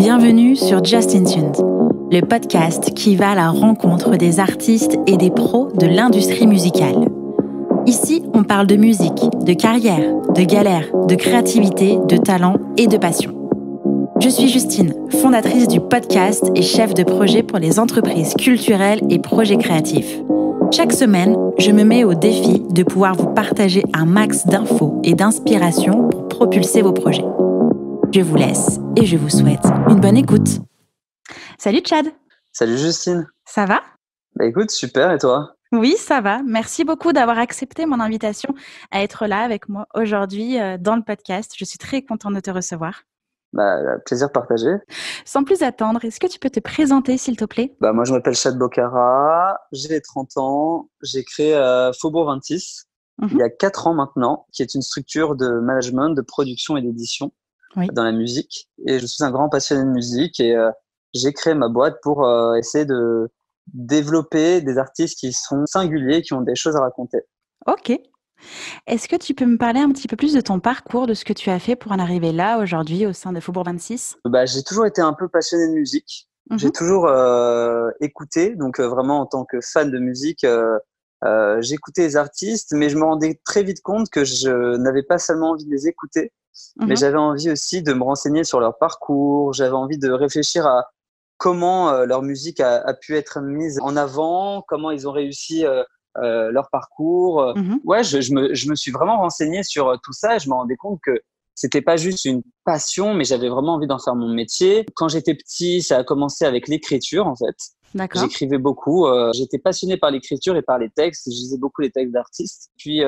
Bienvenue sur Just In Tuned, le podcast qui va à la rencontre des artistes et des pros de l'industrie musicale. Ici, on parle de musique, de carrière, de galère, de créativité, de talent et de passion. Je suis Justine, fondatrice du podcast et chef de projet pour les entreprises culturelles et projets créatifs. Chaque semaine, je me mets au défi de pouvoir vous partager un max d'infos et d'inspiration pour propulser vos projets. Je vous laisse et je vous souhaite une bonne écoute. Salut Chad. Salut Justine. Ça va ? Bah écoute, super, et toi ? Oui, ça va. Merci beaucoup d'avoir accepté mon invitation à être là avec moi aujourd'hui dans le podcast. Je suis très contente de te recevoir. Bah, plaisir partagé. Sans plus attendre, est-ce que tu peux te présenter s'il te plaît ? Bah moi je m'appelle Chad Bocara, j'ai 30 ans, j'ai créé Faubourg 26 il y a 4 ans maintenant, qui est une structure de management, de production et d'édition dans la musique. Et je suis un grand passionné de musique et j'ai créé ma boîte pour essayer de développer des artistes qui sont singuliers, qui ont des choses à raconter. Ok. Est-ce que tu peux me parler un petit peu plus de ton parcours, de ce que tu as fait pour en arriver là aujourd'hui au sein de Faubourg 26 ? Bah, j'ai toujours été un peu passionné de musique. J'ai toujours écouté, donc vraiment en tant que fan de musique, j'écoutais les artistes, mais je me rendais très vite compte que je n'avais pas seulement envie de les écouter, mais j'avais envie aussi de me renseigner sur leur parcours, j'avais envie de réfléchir à comment leur musique a pu être mise en avant, comment ils ont réussi leur parcours. Ouais, je me suis vraiment renseigné sur tout ça et je me rendais compte que c'était pas juste une passion, mais j'avais vraiment envie d'en faire mon métier. Quand j'étais petit, ça a commencé avec l'écriture, en fait. D'accord. J'écrivais beaucoup. J'étais passionné par l'écriture et par les textes. Je lisais beaucoup les textes d'artistes. Puis,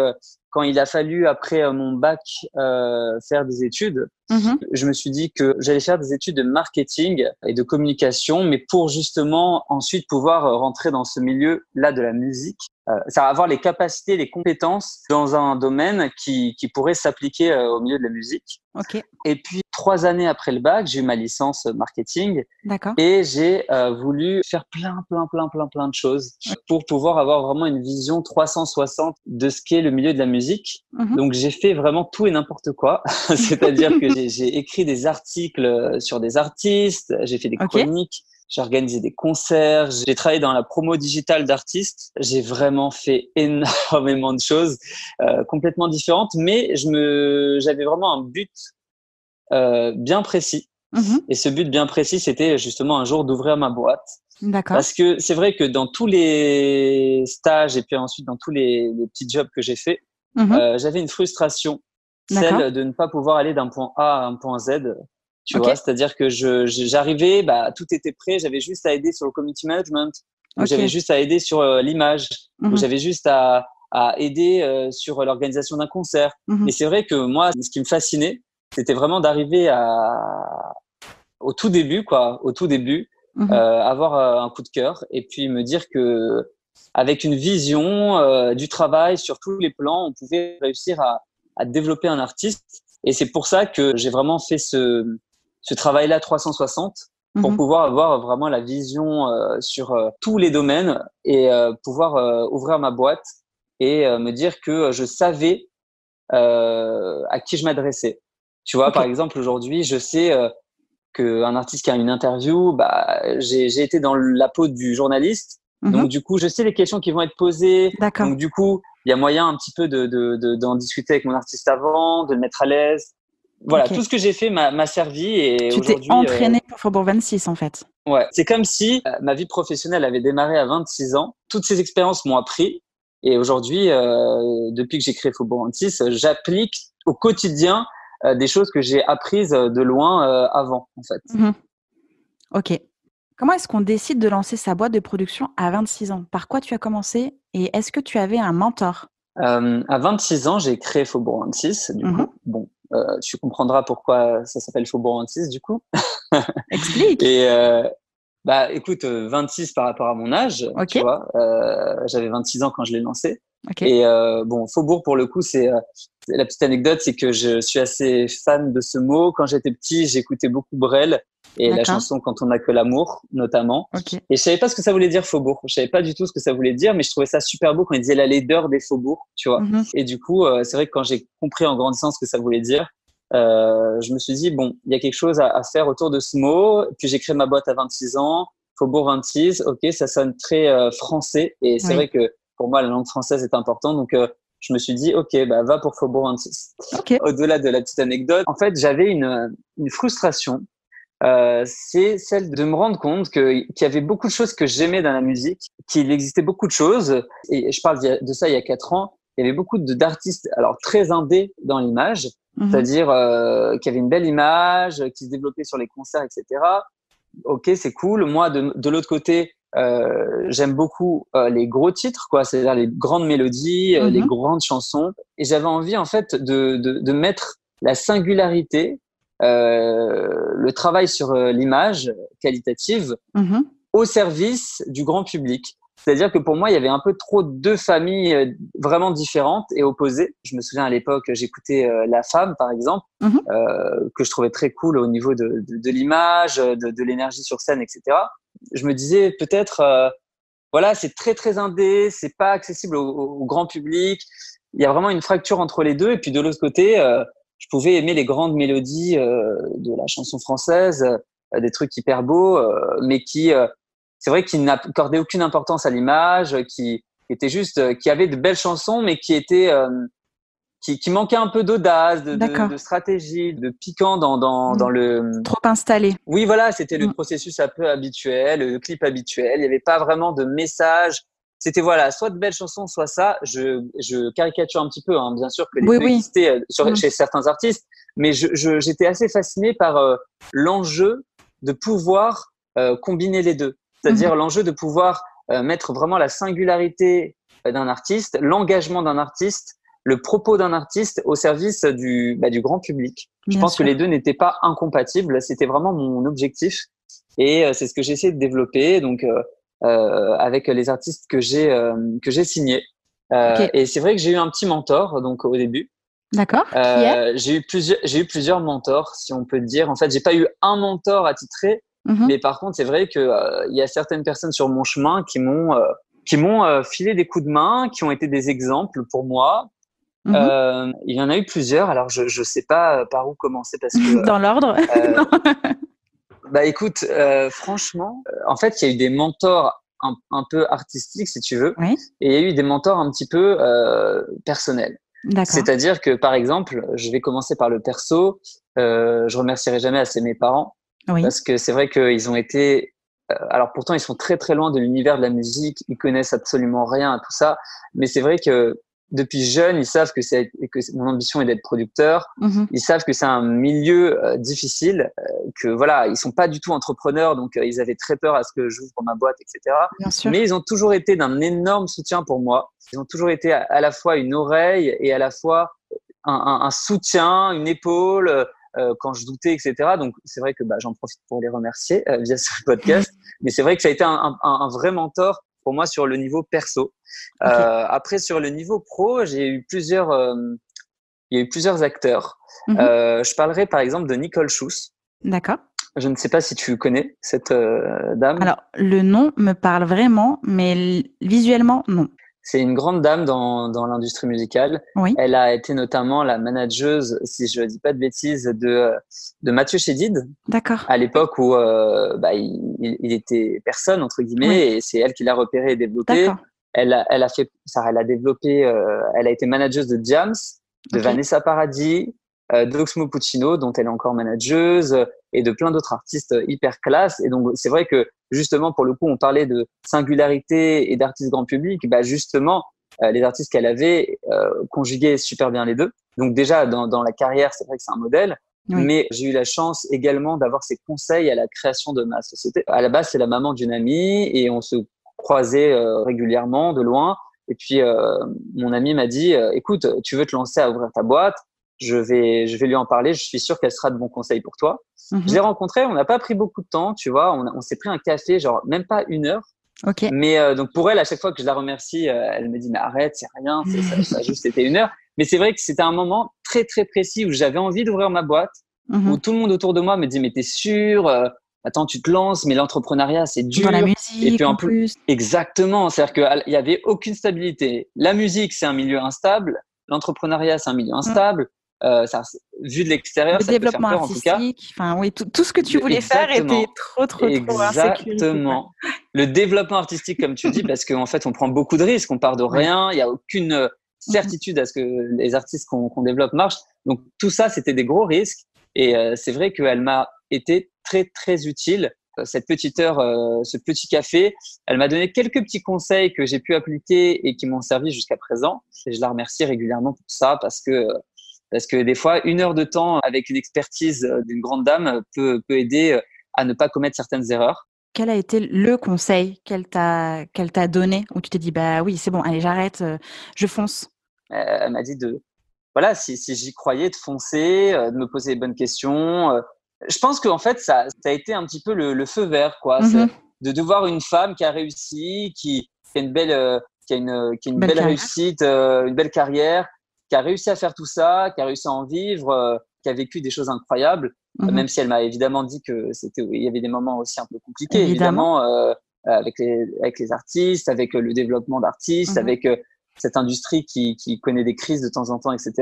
quand il a fallu, après mon bac, faire des études, je me suis dit que j'allais faire des études de marketing et de communication, mais pour justement ensuite pouvoir rentrer dans ce milieu-là de la musique. Ça va avoir les capacités, les compétences dans un domaine qui pourrait s'appliquer au milieu de la musique. Ok. Et puis, 3 années après le bac, j'ai eu ma licence marketing. D'accord. Et j'ai voulu faire plein de choses pour pouvoir avoir vraiment une vision 360 de ce qu'est le milieu de la musique. Donc, j'ai fait vraiment tout et n'importe quoi. C'est-à-dire que j'ai écrit des articles sur des artistes, j'ai fait des chroniques. J'ai organisé des concerts, j'ai travaillé dans la promo digitale d'artistes. J'ai vraiment fait énormément de choses complètement différentes, mais j'avais vraiment un but bien précis. Et ce but bien précis, c'était justement un jour d'ouvrir ma boîte. D'accord. Parce que c'est vrai que dans tous les stages et puis ensuite dans tous les petits jobs que j'ai faits, j'avais une frustration, celle de ne pas pouvoir aller d'un point A à un point Z. Tu vois, c'est-à-dire que j'arrivais, bah, tout était prêt, j'avais juste à aider sur le community management, ou j'avais juste à aider sur l'image, ou j'avais juste à aider sur l'organisation d'un concert. Et c'est vrai que moi, ce qui me fascinait, c'était vraiment d'arriver au tout début, avoir un coup de cœur et puis me dire que avec une vision, du travail sur tous les plans, on pouvait réussir à développer un artiste. Et c'est pour ça que j'ai vraiment fait ce travail-là 360 pour pouvoir avoir vraiment la vision sur tous les domaines et pouvoir ouvrir ma boîte et me dire que je savais à qui je m'adressais. Tu vois, par exemple, aujourd'hui, je sais qu'un artiste qui a une interview, bah, j'ai été dans la peau du journaliste. Donc, du coup, je sais les questions qui vont être posées. D'accord. Donc, du coup, il y a moyen un petit peu d'en discuter avec mon artiste avant, de le mettre à l'aise. Voilà, tout ce que j'ai fait m'a servi. Et tu t'es entraîné pour Faubourg 26, en fait. Ouais, c'est comme si ma vie professionnelle avait démarré à 26 ans. Toutes ces expériences m'ont appris. Et aujourd'hui, depuis que j'ai créé Faubourg 26, j'applique au quotidien des choses que j'ai apprises de loin avant, en fait. Ok. Comment est-ce qu'on décide de lancer sa boîte de production à 26 ans ? Par quoi tu as commencé ? Et est-ce que tu avais un mentor ? À 26 ans, j'ai créé Faubourg 26, du coup. Bon, tu comprendras pourquoi ça s'appelle Faubourg 26, du coup. Explique. Et bah, écoute, 26 par rapport à mon âge, tu vois. J'avais 26 ans quand je l'ai lancé. Et bon, Faubourg, pour le coup, c'est la petite anecdote, c'est que je suis assez fan de ce mot. Quand j'étais petit, j'écoutais beaucoup Brel et la chanson Quand on n'a que l'amour, notamment. Et je savais pas ce que ça voulait dire Faubourg. Je savais pas du tout ce que ça voulait dire, mais je trouvais ça super beau quand il disait la laideur des faubourgs, tu vois. Et du coup, c'est vrai que quand j'ai compris en grandissant ce que ça voulait dire, je me suis dit, bon, il y a quelque chose à faire autour de ce mot. Puis j'ai créé ma boîte à 26 ans, Faubourg 26. Ok, ça sonne très français. Et c'est vrai que pour moi, la langue française est importante. Donc, je me suis dit, ok, bah, va pour Faubourg 26. Okay. Au-delà de la petite anecdote, en fait, j'avais une frustration. C'est celle de me rendre compte qu'il y avait beaucoup de choses que j'aimais dans la musique, qu'il existait beaucoup de choses. Et je parle de ça il y a 4 ans. Il y avait beaucoup d'artistes, alors très indés dans l'image, c'est-à-dire qui avaient une belle image, qui se développaient sur les concerts, etc. Ok, c'est cool. Moi, de l'autre côté, j'aime beaucoup les gros titres, quoi, c'est-à-dire les grandes mélodies, les grandes chansons. Et j'avais envie, en fait, de mettre la singularité, le travail sur l'image qualitative au service du grand public. C'est-à-dire que pour moi, il y avait un peu trop deux familles vraiment différentes et opposées. Je me souviens à l'époque, j'écoutais La Femme, par exemple, que je trouvais très cool au niveau de l'image, de l'énergie sur scène, etc. Je me disais peut-être, voilà, c'est très très indé, c'est pas accessible au grand public. Il y a vraiment une fracture entre les deux. Et puis de l'autre côté, je pouvais aimer les grandes mélodies de la chanson française, des trucs hyper beaux, mais qui c'est vrai qu'il n'accordait aucune importance à l'image, qui était juste, qui avait de belles chansons, mais qui étaient, qui manquait un peu d'audace, de stratégie, de piquant dans le… Trop installé. Oui, voilà, c'était le processus un peu habituel, le clip habituel. Il n'y avait pas vraiment de message. C'était voilà, soit de belles chansons, soit ça. Je caricature un petit peu, hein, bien sûr que les deux existaient chez certains artistes, mais j'étais assez fasciné par l'enjeu de pouvoir combiner les deux. C'est-à-dire l'enjeu de pouvoir mettre vraiment la singularité d'un artiste, l'engagement d'un artiste, le propos d'un artiste au service du grand public. Je pense que les deux n'étaient pas incompatibles. C'était vraiment mon objectif et c'est ce que j'ai essayé de développer donc avec les artistes que j'ai signés. Et c'est vrai que j'ai eu un petit mentor donc au début. D'accord. Qui est j'ai eu plusieurs mentors, si on peut le dire. En fait, j'ai pas eu un mentor attitré. Mais par contre, c'est vrai que il y a certaines personnes sur mon chemin qui m'ont filé des coups de main, qui ont été des exemples pour moi. Il y en a eu plusieurs. Alors, je sais pas par où commencer parce que dans l'ordre. Bah écoute, franchement, en fait, il y a eu des mentors un peu artistiques, si tu veux, et il y a eu des mentors un petit peu personnels. C'est-à-dire que, par exemple, je vais commencer par le perso. Je remercierai jamais assez mes parents. Parce que c'est vrai qu'ils ont été… alors pourtant, ils sont très très loin de l'univers de la musique, ils connaissent absolument rien à tout ça, mais c'est vrai que depuis jeune, ils savent que mon ambition est d'être producteur, ils savent que c'est un milieu difficile, que voilà, ils sont pas du tout entrepreneurs, donc ils avaient très peur à ce que j'ouvre ma boîte, etc. Mais ils ont toujours été d'un énorme soutien pour moi, ils ont toujours été à la fois une oreille et à la fois un soutien, une épaule, quand je doutais, etc. Donc, c'est vrai que j'en profite pour les remercier via ce podcast. Mais c'est vrai que ça a été un vrai mentor pour moi sur le niveau perso. Après, sur le niveau pro, il y a eu plusieurs acteurs. Je parlerai par exemple de Nicole Schuss. D'accord. Je ne sais pas si tu connais cette dame. Alors, le nom me parle vraiment, mais visuellement, non. C'est une grande dame dans l'industrie musicale. Elle a été notamment la manageuse, si je dis pas de bêtises, de Mathieu Chédid. D'accord. À l'époque où il était personne entre guillemets, et c'est elle qui l'a repéré et développé. Elle a développé, elle a été manageuse de Diams, de Vanessa Paradis, d'Oxmo Puccino, dont elle est encore manageuse, et de plein d'autres artistes hyper classe. Et donc, c'est vrai que, justement, pour le coup, on parlait de singularité et d'artistes grand public. Justement, les artistes qu'elle avait conjuguaient super bien les deux. Donc, déjà, dans la carrière, c'est vrai que c'est un modèle. Mais j'ai eu la chance également d'avoir ses conseils à la création de ma société. À la base, c'est la maman d'une amie et on se croisait régulièrement de loin. Et puis, mon amie m'a dit, écoute, tu veux te lancer à ouvrir ta boîte? Je vais lui en parler. Je suis sûr qu'elle sera de bons conseils pour toi. Je l'ai rencontrée. On n'a pas pris beaucoup de temps, tu vois. On s'est pris un café, genre même pas 1 heure. Mais donc pour elle, à chaque fois que je la remercie, elle me dit mais arrête, c'est rien, ça juste c'était 1 heure. Mais c'est vrai que c'était un moment très très précis où j'avais envie d'ouvrir ma boîte, où tout le monde autour de moi me dit mais t'es sûr? Attends, tu te lances, mais l'entrepreneuriat c'est dur. Dans la musique, et puis en plus. Exactement, c'est-à-dire qu'il y avait aucune stabilité. La musique c'est un milieu instable, l'entrepreneuriat c'est un milieu instable. Ça, vu de l'extérieur, Le ça peut faire développement peur en tout cas. artistique, enfin oui, tout ce que tu voulais faire Exactement. était trop en sécurité, quoi. Exactement. Le développement artistique, comme tu dis, parce qu'en fait, on prend beaucoup de risques, on part de Ouais. rien, il n'y a aucune certitude à ce que les artistes qu'on développe marchent. Donc tout ça, c'était des gros risques. Et c'est vrai qu'elle m'a été très utile. Cette petite heure, ce petit café, elle m'a donné quelques petits conseils que j'ai pu appliquer et qui m'ont servi jusqu'à présent. Et je la remercie régulièrement pour ça parce que des fois, 1 heure de temps avec une expertise d'une grande dame peut aider à ne pas commettre certaines erreurs. Quel a été le conseil qu'elle t'a donné où tu t'es dit: «Bah oui, c'est bon, allez j'arrête, je fonce»? Elle m'a dit voilà, si j'y croyais, de foncer, de me poser les bonnes questions. Je pense qu'en fait, ça a été un petit peu le feu vert, quoi. Mmh. De voir une femme qui a réussi, qui a une belle, qui a une Belle belle carrière. réussite, une belle carrière, qui a réussi à faire tout ça, qui a réussi à en vivre, qui a vécu des choses incroyables. Mmh. Même si elle m'a évidemment dit que il y avait des moments aussi un peu compliqués, Évidemment. évidemment, avec les artistes, avec le développement d'artistes, Mmh. avec cette industrie qui connaît des crises de temps en temps, etc.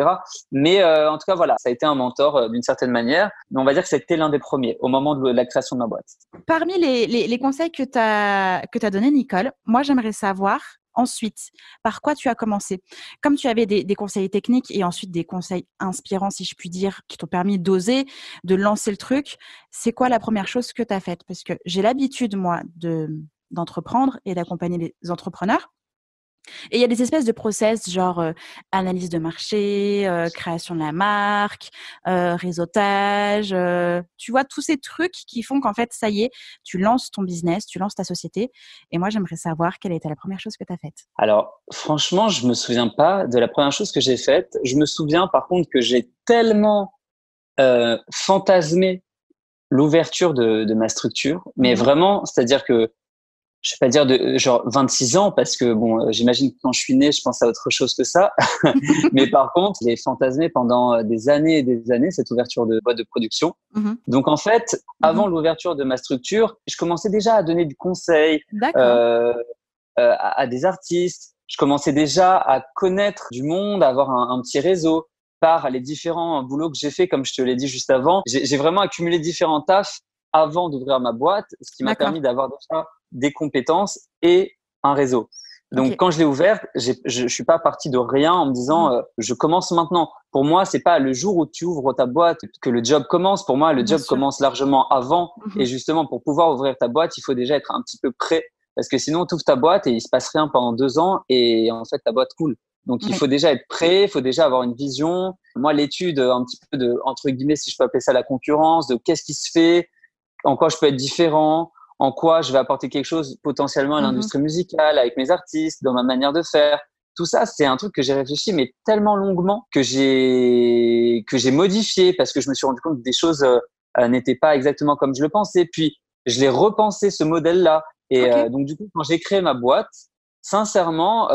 Mais en tout cas, voilà, ça a été un mentor d'une certaine manière. Mais on va dire que c'était l'un des premiers au moment de la création de ma boîte. Parmi les conseils que tu as donnés, Nicole, moi, j'aimerais savoir ensuite par quoi tu as commencé? Comme tu avais des conseils techniques et ensuite des conseils inspirants, si je puis dire, qui t'ont permis d'oser, de lancer le truc, c'est quoi la première chose que tu as faite? Parce que j'ai l'habitude, moi, d'entreprendre et d'accompagner les entrepreneurs. Et il y a des espèces de process genre, analyse de marché, création de la marque, réseautage, tu vois? Tous ces trucs qui font qu'en fait, ça y est, tu lances ton business, tu lances ta société et moi, j'aimerais savoir quelle a été la première chose que tu as faite? Alors, franchement, je me souviens pas de la première chose que j'ai faite. Je me souviens par contre que j'ai tellement fantasmé l'ouverture de ma structure, mais Mmh. vraiment, c'est-à-dire que je vais pas dire de genre 26 ans parce que bon, j'imagine que quand je suis né, je pense à autre chose que ça. Mais par contre, j'ai fantasmé pendant des années et des années cette ouverture de boîte de production. Mmh. Donc en fait, Mmh. avant l'ouverture de ma structure, je commençais déjà à donner du conseil D'accord. euh, à des artistes. Je commençais déjà à connaître du monde, à avoir un petit réseau par les différents boulots que j'ai fait, comme je te l'ai dit juste avant. J'ai vraiment accumulé différents tafs avant d'ouvrir ma boîte, ce qui m'a D'accord. permis d'avoir déjà des compétences et un réseau. Donc, OK. quand je l'ai ouverte, je suis pas parti de rien en me disant Mmh. je commence maintenant. Pour moi, c'est pas le jour où tu ouvres ta boîte que le job commence. Pour moi, le Bien job sûr. commence largement avant. Et Mmh. justement, pour pouvoir ouvrir ta boîte, il faut déjà être un petit peu prêt parce que sinon, tu ouvres ta boîte et il se passe rien pendant 2 ans et en fait, ta boîte coule. Donc, il Oui. faut déjà être prêt, il faut déjà avoir une vision. Moi, l'étude, un petit peu de, entre guillemets, si je peux appeler ça la concurrence, de qu'est-ce qui se fait, en quoi je peux être différent, en quoi je vais apporter quelque chose potentiellement à Mmh. l'industrie musicale, avec mes artistes, dans ma manière de faire. Tout ça, c'est un truc que j'ai réfléchi, mais tellement longuement que j'ai modifié parce que je me suis rendu compte que des choses n'étaient pas exactement comme je le pensais. Puis, je l'ai repensé ce modèle-là. Et OK. donc, du coup, quand j'ai créé ma boîte, sincèrement,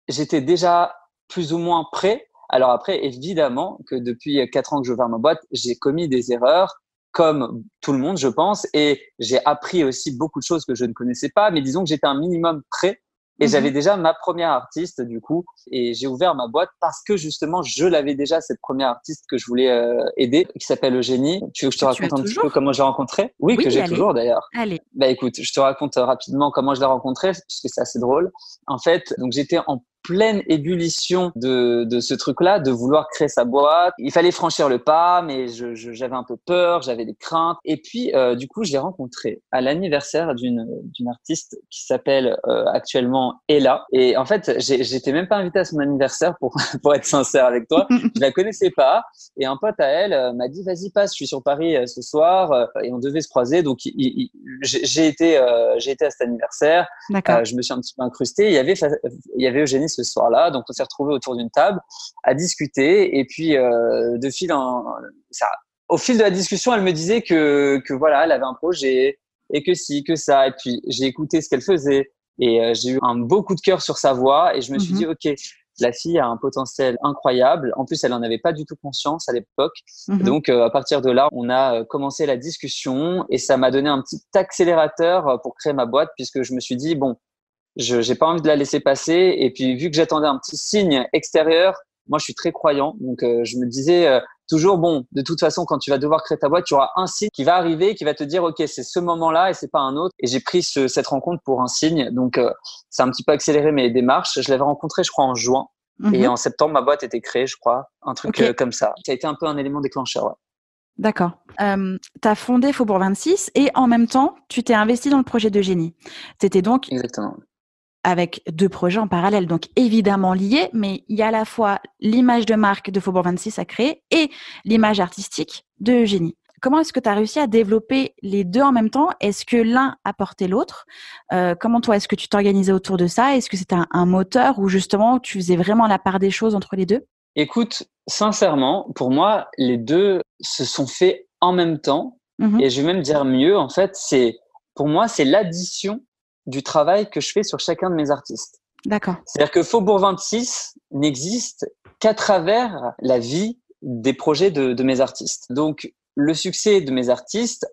j'étais déjà plus ou moins prêt. Alors après, évidemment que depuis 4 ans que j'ai ouvert ma boîte, j'ai commis des erreurs, comme tout le monde, je pense, et j'ai appris aussi beaucoup de choses que je ne connaissais pas. Mais disons que j'étais un minimum prêt et j'avais Mmh. déjà ma première artiste du coup, et j'ai ouvert ma boîte parce que justement je l'avais déjà cette première artiste que je voulais aider, qui s'appelle Eugénie. Tu veux que je te Que tu as raconte un petit peu toujours? comment je l'ai rencontrée? Oui, Oui, que j'ai allez, toujours d'ailleurs. allez. Bah écoute, je te raconte rapidement comment je l'ai rencontrée, puisque c'est assez drôle. En fait, donc j'étais en pleine ébullition de ce truc-là, de vouloir créer sa boîte. Il fallait franchir le pas, mais j'avais un peu peur, j'avais des craintes. Et puis, du coup, je l'ai rencontrée à l'anniversaire d'une artiste qui s'appelle actuellement Ella. Et en fait, j'étais même pas invité à son anniversaire pour pour être sincère avec toi. Je la connaissais pas. Et un pote à elle m'a dit, vas-y, passe, je suis sur Paris ce soir. Et on devait se croiser. Donc, j'ai été à cet anniversaire. D'accord. Je me suis un petit peu incrusté. Il y avait Eugénie ce soir-là, donc on s'est retrouvés autour d'une table à discuter. Et puis, au fil de la discussion, elle me disait que voilà, elle avait un projet et que si, que ça. Et puis, j'ai écouté ce qu'elle faisait et j'ai eu un beau coup de cœur sur sa voix et je me suis Mmh. dit, ok, la fille a un potentiel incroyable. En plus, elle en avait pas du tout conscience à l'époque. Mmh. Donc, à partir de là, on a commencé la discussion et ça m'a donné un petit accélérateur pour créer ma boîte puisque je me suis dit, bon, je j'ai pas envie de la laisser passer. Et puis, vu que j'attendais un petit signe extérieur, moi, je suis très croyant. Donc, je me disais toujours, bon, de toute façon, quand tu vas devoir créer ta boîte, tu auras un signe qui va arriver, qui va te dire, OK, c'est ce moment-là et c'est pas un autre. Et j'ai pris cette rencontre pour un signe. Donc, ça a un petit peu accéléré mes démarches. Je l'avais rencontré, je crois, en juin. Et en septembre, ma boîte était créée, je crois. Un truc comme ça. Ça a été un peu un élément déclencheur, ouais. D'accord. Tu as fondé Faubourg 26 et en même temps, tu t'es investi dans le projet d'Eugénie. Tu étais donc Exactement. avec 2 projets en parallèle, donc évidemment liés, mais il y a à la fois l'image de marque de Faubourg 26 à créer et l'image artistique de Eugénie. Comment est-ce que tu as réussi à développer les 2 en même temps? Est-ce que l'un apportait l'autre? Comment toi, est-ce que tu t'organisais autour de ça? Est-ce que c'était un moteur ou justement tu faisais vraiment la part des choses entre les 2? Écoute, sincèrement, pour moi, les 2 se sont faits en même temps. Et je vais même dire mieux, en fait, pour moi, c'est l'addition du travail que je fais sur chacun de mes artistes. D'accord. C'est-à-dire que Faubourg 26 n'existe qu'à travers la vie des projets de mes artistes. Donc, le succès de mes artistes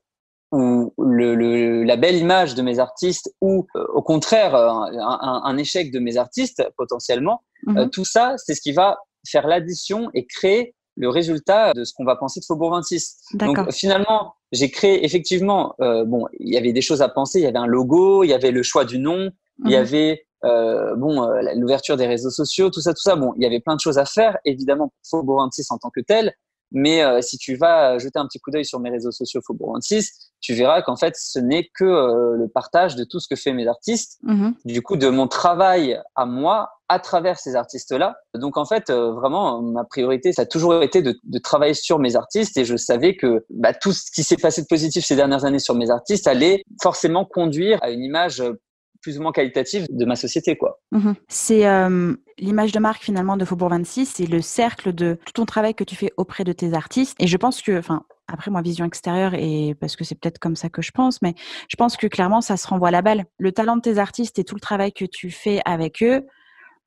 ou la belle image de mes artistes ou au contraire un échec de mes artistes potentiellement, tout ça, c'est ce qui va faire l'addition et créer le résultat de ce qu'on va penser de Faubourg 26. D'accord. Donc finalement, j'ai créé effectivement, il y avait des choses à penser, il y avait un logo, il y avait le choix du nom, il y avait l'ouverture des réseaux sociaux, tout ça. Bon, il y avait plein de choses à faire, évidemment, pour Faubourg 26 en tant que tel. Mais si tu vas jeter un petit coup d'œil sur mes réseaux sociaux Faubourg 26, tu verras qu'en fait, ce n'est que le partage de tout ce que fait mes artistes, du coup, de mon travail à moi à travers ces artistes-là. Donc, en fait, vraiment, ma priorité, ça a toujours été de travailler sur mes artistes et je savais que tout ce qui s'est passé de positif ces dernières années sur mes artistes allait forcément conduire à une image plus ou moins qualitative de ma société, quoi. C'est l'image de marque finalement de Faubourg 26, c'est le cercle de tout ton travail que tu fais auprès de tes artistes. Et je pense que, après moi, vision extérieure, et parce que c'est peut-être comme ça que je pense, mais je pense que clairement, ça se renvoie la balle. Le talent de tes artistes et tout le travail que tu fais avec eux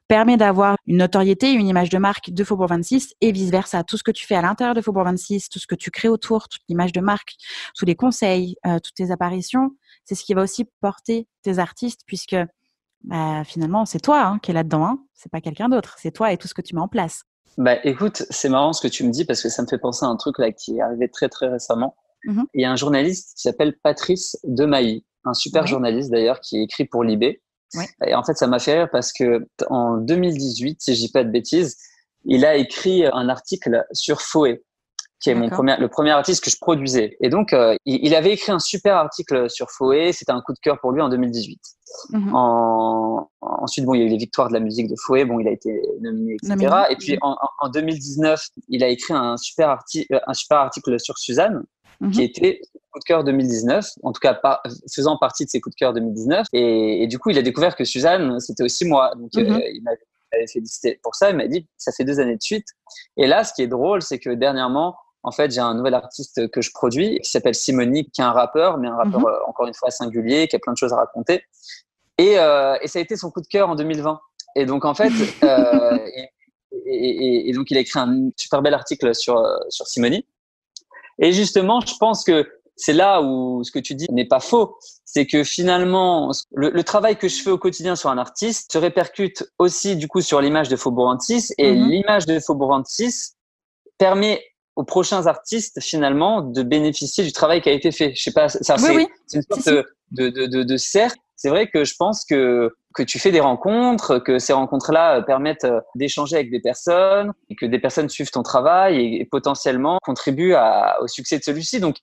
permet d'avoir une notoriété, une image de marque de Faubourg 26 et vice-versa. Tout ce que tu fais à l'intérieur de Faubourg 26, tout ce que tu crées autour, toute l'image de marque, tous les conseils, toutes tes apparitions, c'est ce qui va aussi porter tes artistes puisque finalement, c'est toi qui es là-dedans. Hein. C'est pas quelqu'un d'autre. C'est toi et tout ce que tu mets en place. Écoute, c'est marrant ce que tu me dis parce que ça me fait penser à un truc là qui est arrivé très, très récemment. Il y a un journaliste qui s'appelle Patrice Demailly, un super journaliste d'ailleurs qui écrit pour Libé. Ouais. Et en fait, ça m'a fait rire parce que en 2018, si je dis pas de bêtises, il a écrit un article sur Foé, qui est le premier artiste que je produisais. Et donc, il avait écrit un super article sur Foé. C'était un coup de cœur pour lui en 2018. Ensuite, il y a eu les victoires de la musique de Foé. Bon, il a été nominé, etc. Et puis, en 2019, il a écrit un super article sur Suzanne, qui était coup de cœur 2019, en tout cas faisant partie de ses coups de cœur 2019. Et du coup, il a découvert que Suzanne, c'était aussi moi. Donc, il m'avait félicité pour ça. Il m'a dit, ça fait 2 années de suite. Et là, ce qui est drôle, c'est que dernièrement, en fait, j'ai un nouvel artiste que je produis qui s'appelle Simoni, qui est un rappeur, mais un rappeur encore une fois singulier, qui a plein de choses à raconter. Et ça a été son coup de cœur en 2020. Et donc, en fait, et donc, il a écrit un super bel article sur Simoni. Et justement, je pense que c'est là où ce que tu dis n'est pas faux. C'est que finalement, le travail que je fais au quotidien sur un artiste se répercute aussi du coup sur l'image de Faubourg 26. Et l'image de Faubourg 26 permet aux prochains artistes finalement de bénéficier du travail qui a été fait. Je sais pas, c'est une sorte de cercle. C'est vrai que je pense que tu fais des rencontres, que ces rencontres-là permettent d'échanger avec des personnes et que des personnes suivent ton travail et potentiellement contribuent au succès de celui-ci. Donc,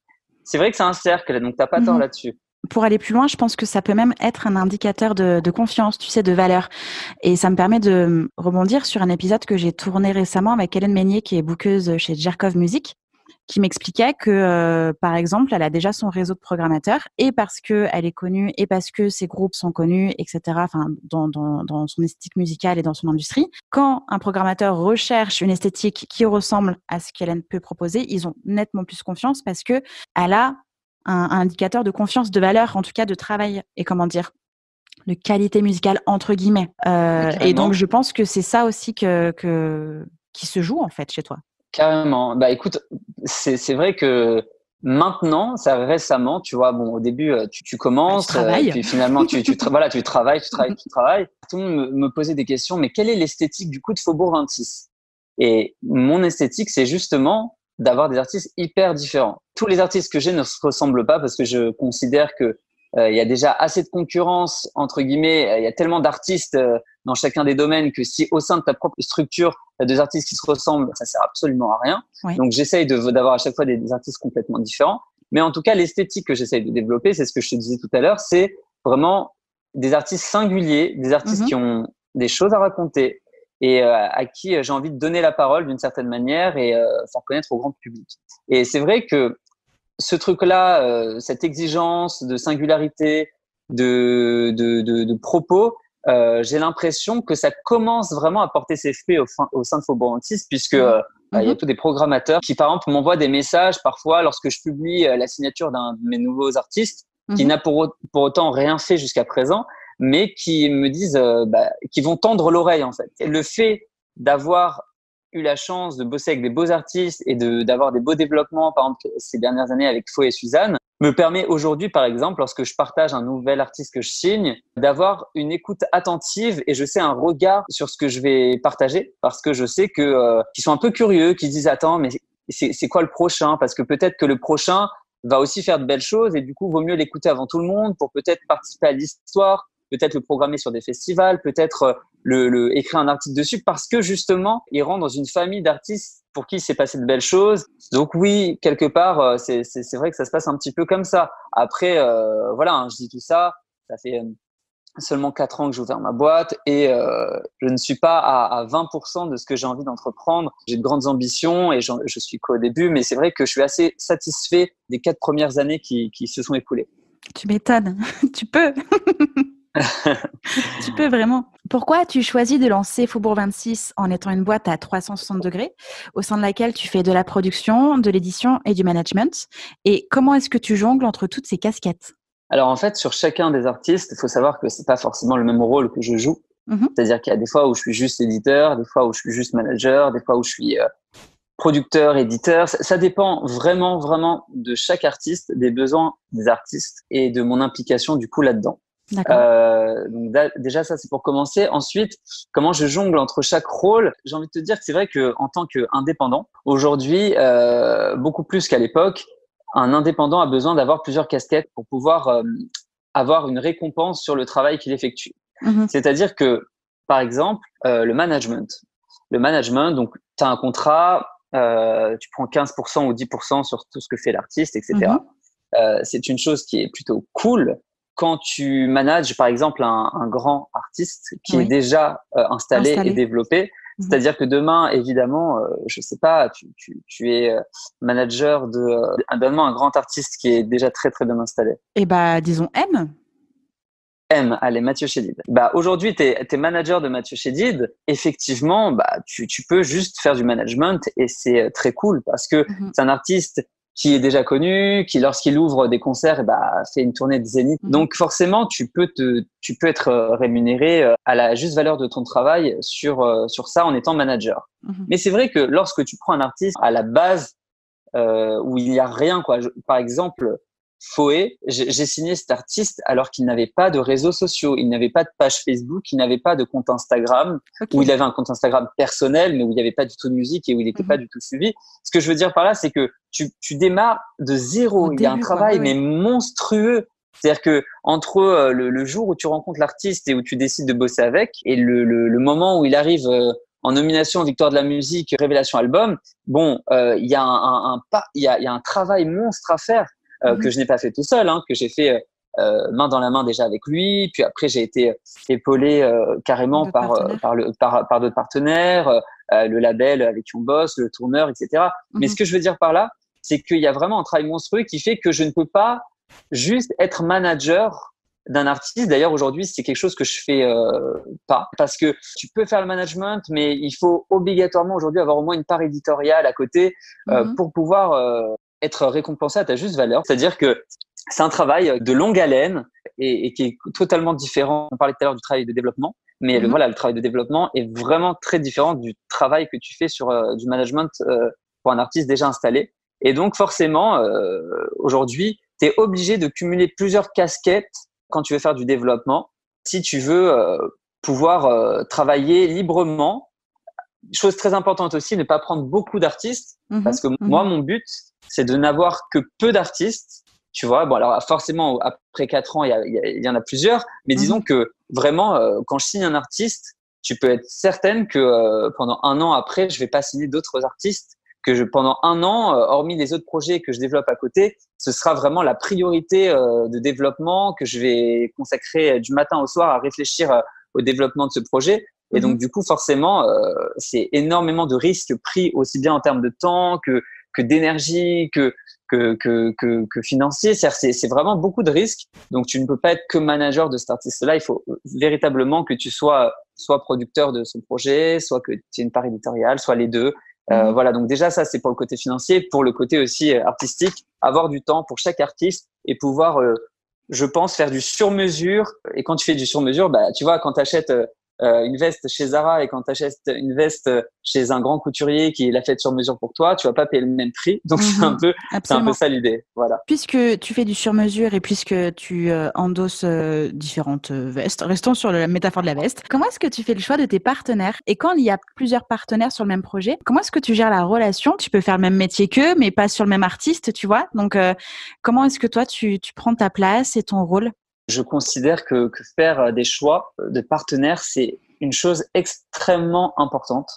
c'est vrai que c'est un cercle, donc t'as pas tort là-dessus. Pour aller plus loin, je pense que ça peut même être un indicateur de confiance, tu sais, de valeur. Et ça me permet de rebondir sur un épisode que j'ai tourné récemment avec Hélène Meignier, qui est bookeuse chez Jerkov Music, qui m'expliquait que, par exemple, elle a déjà son réseau de programmateurs et parce que elle est connue et parce que ses groupes sont connus, etc. Enfin, dans son esthétique musicale et dans son industrie. Quand un programmateur recherche une esthétique qui ressemble à ce qu'Hélène peut proposer, ils ont nettement plus confiance parce que elle a un indicateur de confiance, de valeur, en tout cas de travail et de qualité musicale entre guillemets. Et donc, je pense que c'est ça aussi qui se joue en fait chez toi. Carrément. Écoute, c'est vrai que maintenant, ça récemment, tu vois, au début, tu commences, puis finalement, tu travailles. Tout le monde me posait des questions, mais quelle est l'esthétique du coup de Faubourg 26 ? Et mon esthétique, c'est justement d'avoir des artistes hyper différents. Tous les artistes que j'ai ne se ressemblent pas parce que je considère que il y a déjà assez de concurrence, entre guillemets. Il y a tellement d'artistes dans chacun des domaines que si au sein de ta propre structure, tu as deux artistes qui se ressemblent, ça sert absolument à rien. Oui. Donc, j'essaye d'avoir à chaque fois des artistes complètement différents. Mais en tout cas, l'esthétique que j'essaye de développer, c'est ce que je te disais tout à l'heure, c'est vraiment des artistes singuliers, des artistes qui ont des choses à raconter et à qui j'ai envie de donner la parole d'une certaine manière et faire connaître au grand public. Et c'est vrai que ce truc-là, cette exigence de singularité, de propos, j'ai l'impression que ça commence vraiment à porter ses fruits au sein de Faubourg Antiste, puisque il y a tous des programmateurs qui, par exemple, m'envoient des messages parfois lorsque je publie la signature d'un de mes nouveaux artistes, qui n'a pour autant rien fait jusqu'à présent, mais qui me disent, qui vont tendre l'oreille en fait. Et le fait d'avoir eu la chance de bosser avec des beaux artistes et d'avoir des beaux développements, par exemple ces dernières années avec Faux et Suzanne, me permet aujourd'hui, par exemple, lorsque je partage un nouvel artiste que je signe, d'avoir une écoute attentive et je sais un regard sur ce que je vais partager parce que je sais que qu'ils sont un peu curieux, qu'ils disent attends mais c'est quoi le prochain, parce que peut-être que le prochain va aussi faire de belles choses et du coup vaut mieux l'écouter avant tout le monde pour peut-être participer à l'histoire, peut-être le programmer sur des festivals, peut-être écrire un article dessus parce que justement, il rentre dans une famille d'artistes pour qui il s'est passé de belles choses. Donc oui, quelque part, c'est vrai que ça se passe un petit peu comme ça. Après, voilà, hein, je dis tout ça, ça fait seulement 4 ans que j'ai ouvert ma boîte et je ne suis pas à 20% de ce que j'ai envie d'entreprendre. J'ai de grandes ambitions et je suis qu'au début, mais c'est vrai que je suis assez satisfait des 4 premières années qui se sont écoulées. Tu m'étonnes, tu peux. Tu peux vraiment. Pourquoi as-tu choisi de lancer Faubourg 26 en étant une boîte à 360 degrés au sein de laquelle tu fais de la production, de l'édition et du management? Et comment est-ce que tu jongles entre toutes ces casquettes? Alors en fait, sur chacun des artistes, il faut savoir que c'est pas forcément le même rôle que je joue. C'est-à-dire qu'il y a des fois où je suis juste éditeur, des fois où je suis juste manager, des fois où je suis producteur, éditeur. Ça dépend vraiment, vraiment de chaque artiste, des besoins des artistes et de mon implication du coup là-dedans. Donc déjà ça c'est pour commencer. Ensuite, comment je jongle entre chaque rôle? J'ai envie de te dire que c'est vrai que en tant qu'indépendant, aujourd'hui beaucoup plus qu'à l'époque, un indépendant a besoin d'avoir plusieurs casquettes pour pouvoir avoir une récompense sur le travail qu'il effectue. C'est-à-dire que par exemple le management, donc tu as un contrat, tu prends 15% ou 10% sur tout ce que fait l'artiste, etc. C'est une chose qui est plutôt cool. Quand tu manages, par exemple, un grand artiste qui est déjà installé et développé, c'est-à-dire que demain, évidemment, je sais pas, tu es manager d'un grand artiste qui est déjà très, très bien installé. Eh bah, disons M. Allez, Mathieu Chédid. Aujourd'hui, t'es manager de Mathieu Chédid. Effectivement, tu peux juste faire du management et c'est très cool parce que c'est un artiste qui est déjà connu, qui lorsqu'il ouvre des concerts, fait une tournée de Zénith. Donc forcément, tu peux être rémunéré à la juste valeur de ton travail sur ça en étant manager. Mais c'est vrai que lorsque tu prends un artiste à la base où il n'y a rien, quoi. Par exemple, Foé, j'ai signé cet artiste alors qu'il n'avait pas de réseaux sociaux, il n'avait pas de page Facebook, il n'avait pas de compte Instagram, où il avait un compte Instagram personnel, mais où il n'y avait pas du tout de musique et où il n'était pas du tout suivi. Ce que je veux dire par là, c'est que tu démarres de zéro. Il y a un travail mais monstrueux. C'est-à-dire que entre le jour où tu rencontres l'artiste et où tu décides de bosser avec et le moment où il arrive en nomination Victoire de la musique, révélation album, il y a un travail monstre à faire. Que je n'ai pas fait tout seul, que j'ai fait main dans la main déjà avec lui, puis après j'ai été épaulé carrément par d'autres partenaires, le label avec qui on bosse, le tourneur, etc. Mais ce que je veux dire par là, c'est qu'il y a vraiment un travail monstrueux qui fait que je ne peux pas juste être manager d'un artiste. D'ailleurs, aujourd'hui, c'est quelque chose que je fais pas, parce que tu peux faire le management, mais il faut obligatoirement aujourd'hui avoir au moins une part éditoriale à côté pour pouvoir être récompensé à ta juste valeur. C'est-à-dire que c'est un travail de longue haleine et qui est totalement différent. On parlait tout à l'heure du travail de développement, mais le travail de développement est vraiment très différent du travail que tu fais sur du management pour un artiste déjà installé. Et donc forcément, aujourd'hui, tu es obligé de cumuler plusieurs casquettes quand tu veux faire du développement, si tu veux pouvoir travailler librement chose très importante aussi, ne pas prendre beaucoup d'artistes, parce que moi, mon but, c'est de n'avoir que peu d'artistes. Tu vois, bon, alors forcément, après 4 ans, il y en a plusieurs, mais disons que vraiment, quand je signe un artiste, tu peux être certaine que pendant 1 an après, je vais pas signer d'autres artistes, pendant 1 an, hormis les autres projets que je développe à côté, ce sera vraiment la priorité de développement que je vais consacrer du matin au soir à réfléchir au développement de ce projet. Et donc, du coup, forcément, c'est énormément de risques pris aussi bien en termes de temps que d'énergie, que financier. C'est vraiment beaucoup de risques. Donc, tu ne peux pas être que manager de cet artiste-là. Il faut véritablement que tu sois soit producteur de son projet, soit que tu aies une part éditoriale, soit les deux. Voilà. Donc, déjà, ça, c'est pour le côté financier. Pour le côté aussi artistique, avoir du temps pour chaque artiste et pouvoir, je pense, faire du sur-mesure. Et quand tu fais du sur-mesure, bah, tu vois, quand tu achètes une veste chez Zara et quand tu achètes une veste chez un grand couturier qui l'a faite sur mesure pour toi, tu vas pas payer le même prix. Donc c'est un peu ça l'idée. Voilà. Puisque tu fais du sur-mesure et puisque tu endosses différentes vestes, restons sur la métaphore de la veste. Comment est-ce que tu fais le choix de tes partenaires? Et quand il y a plusieurs partenaires sur le même projet, comment est-ce que tu gères la relation? Tu peux faire le même métier qu'eux, mais pas sur le même artiste, tu vois. Donc comment est-ce que toi tu prends ta place et ton rôle? Je considère que faire des choix de partenaires, c'est une chose extrêmement importante.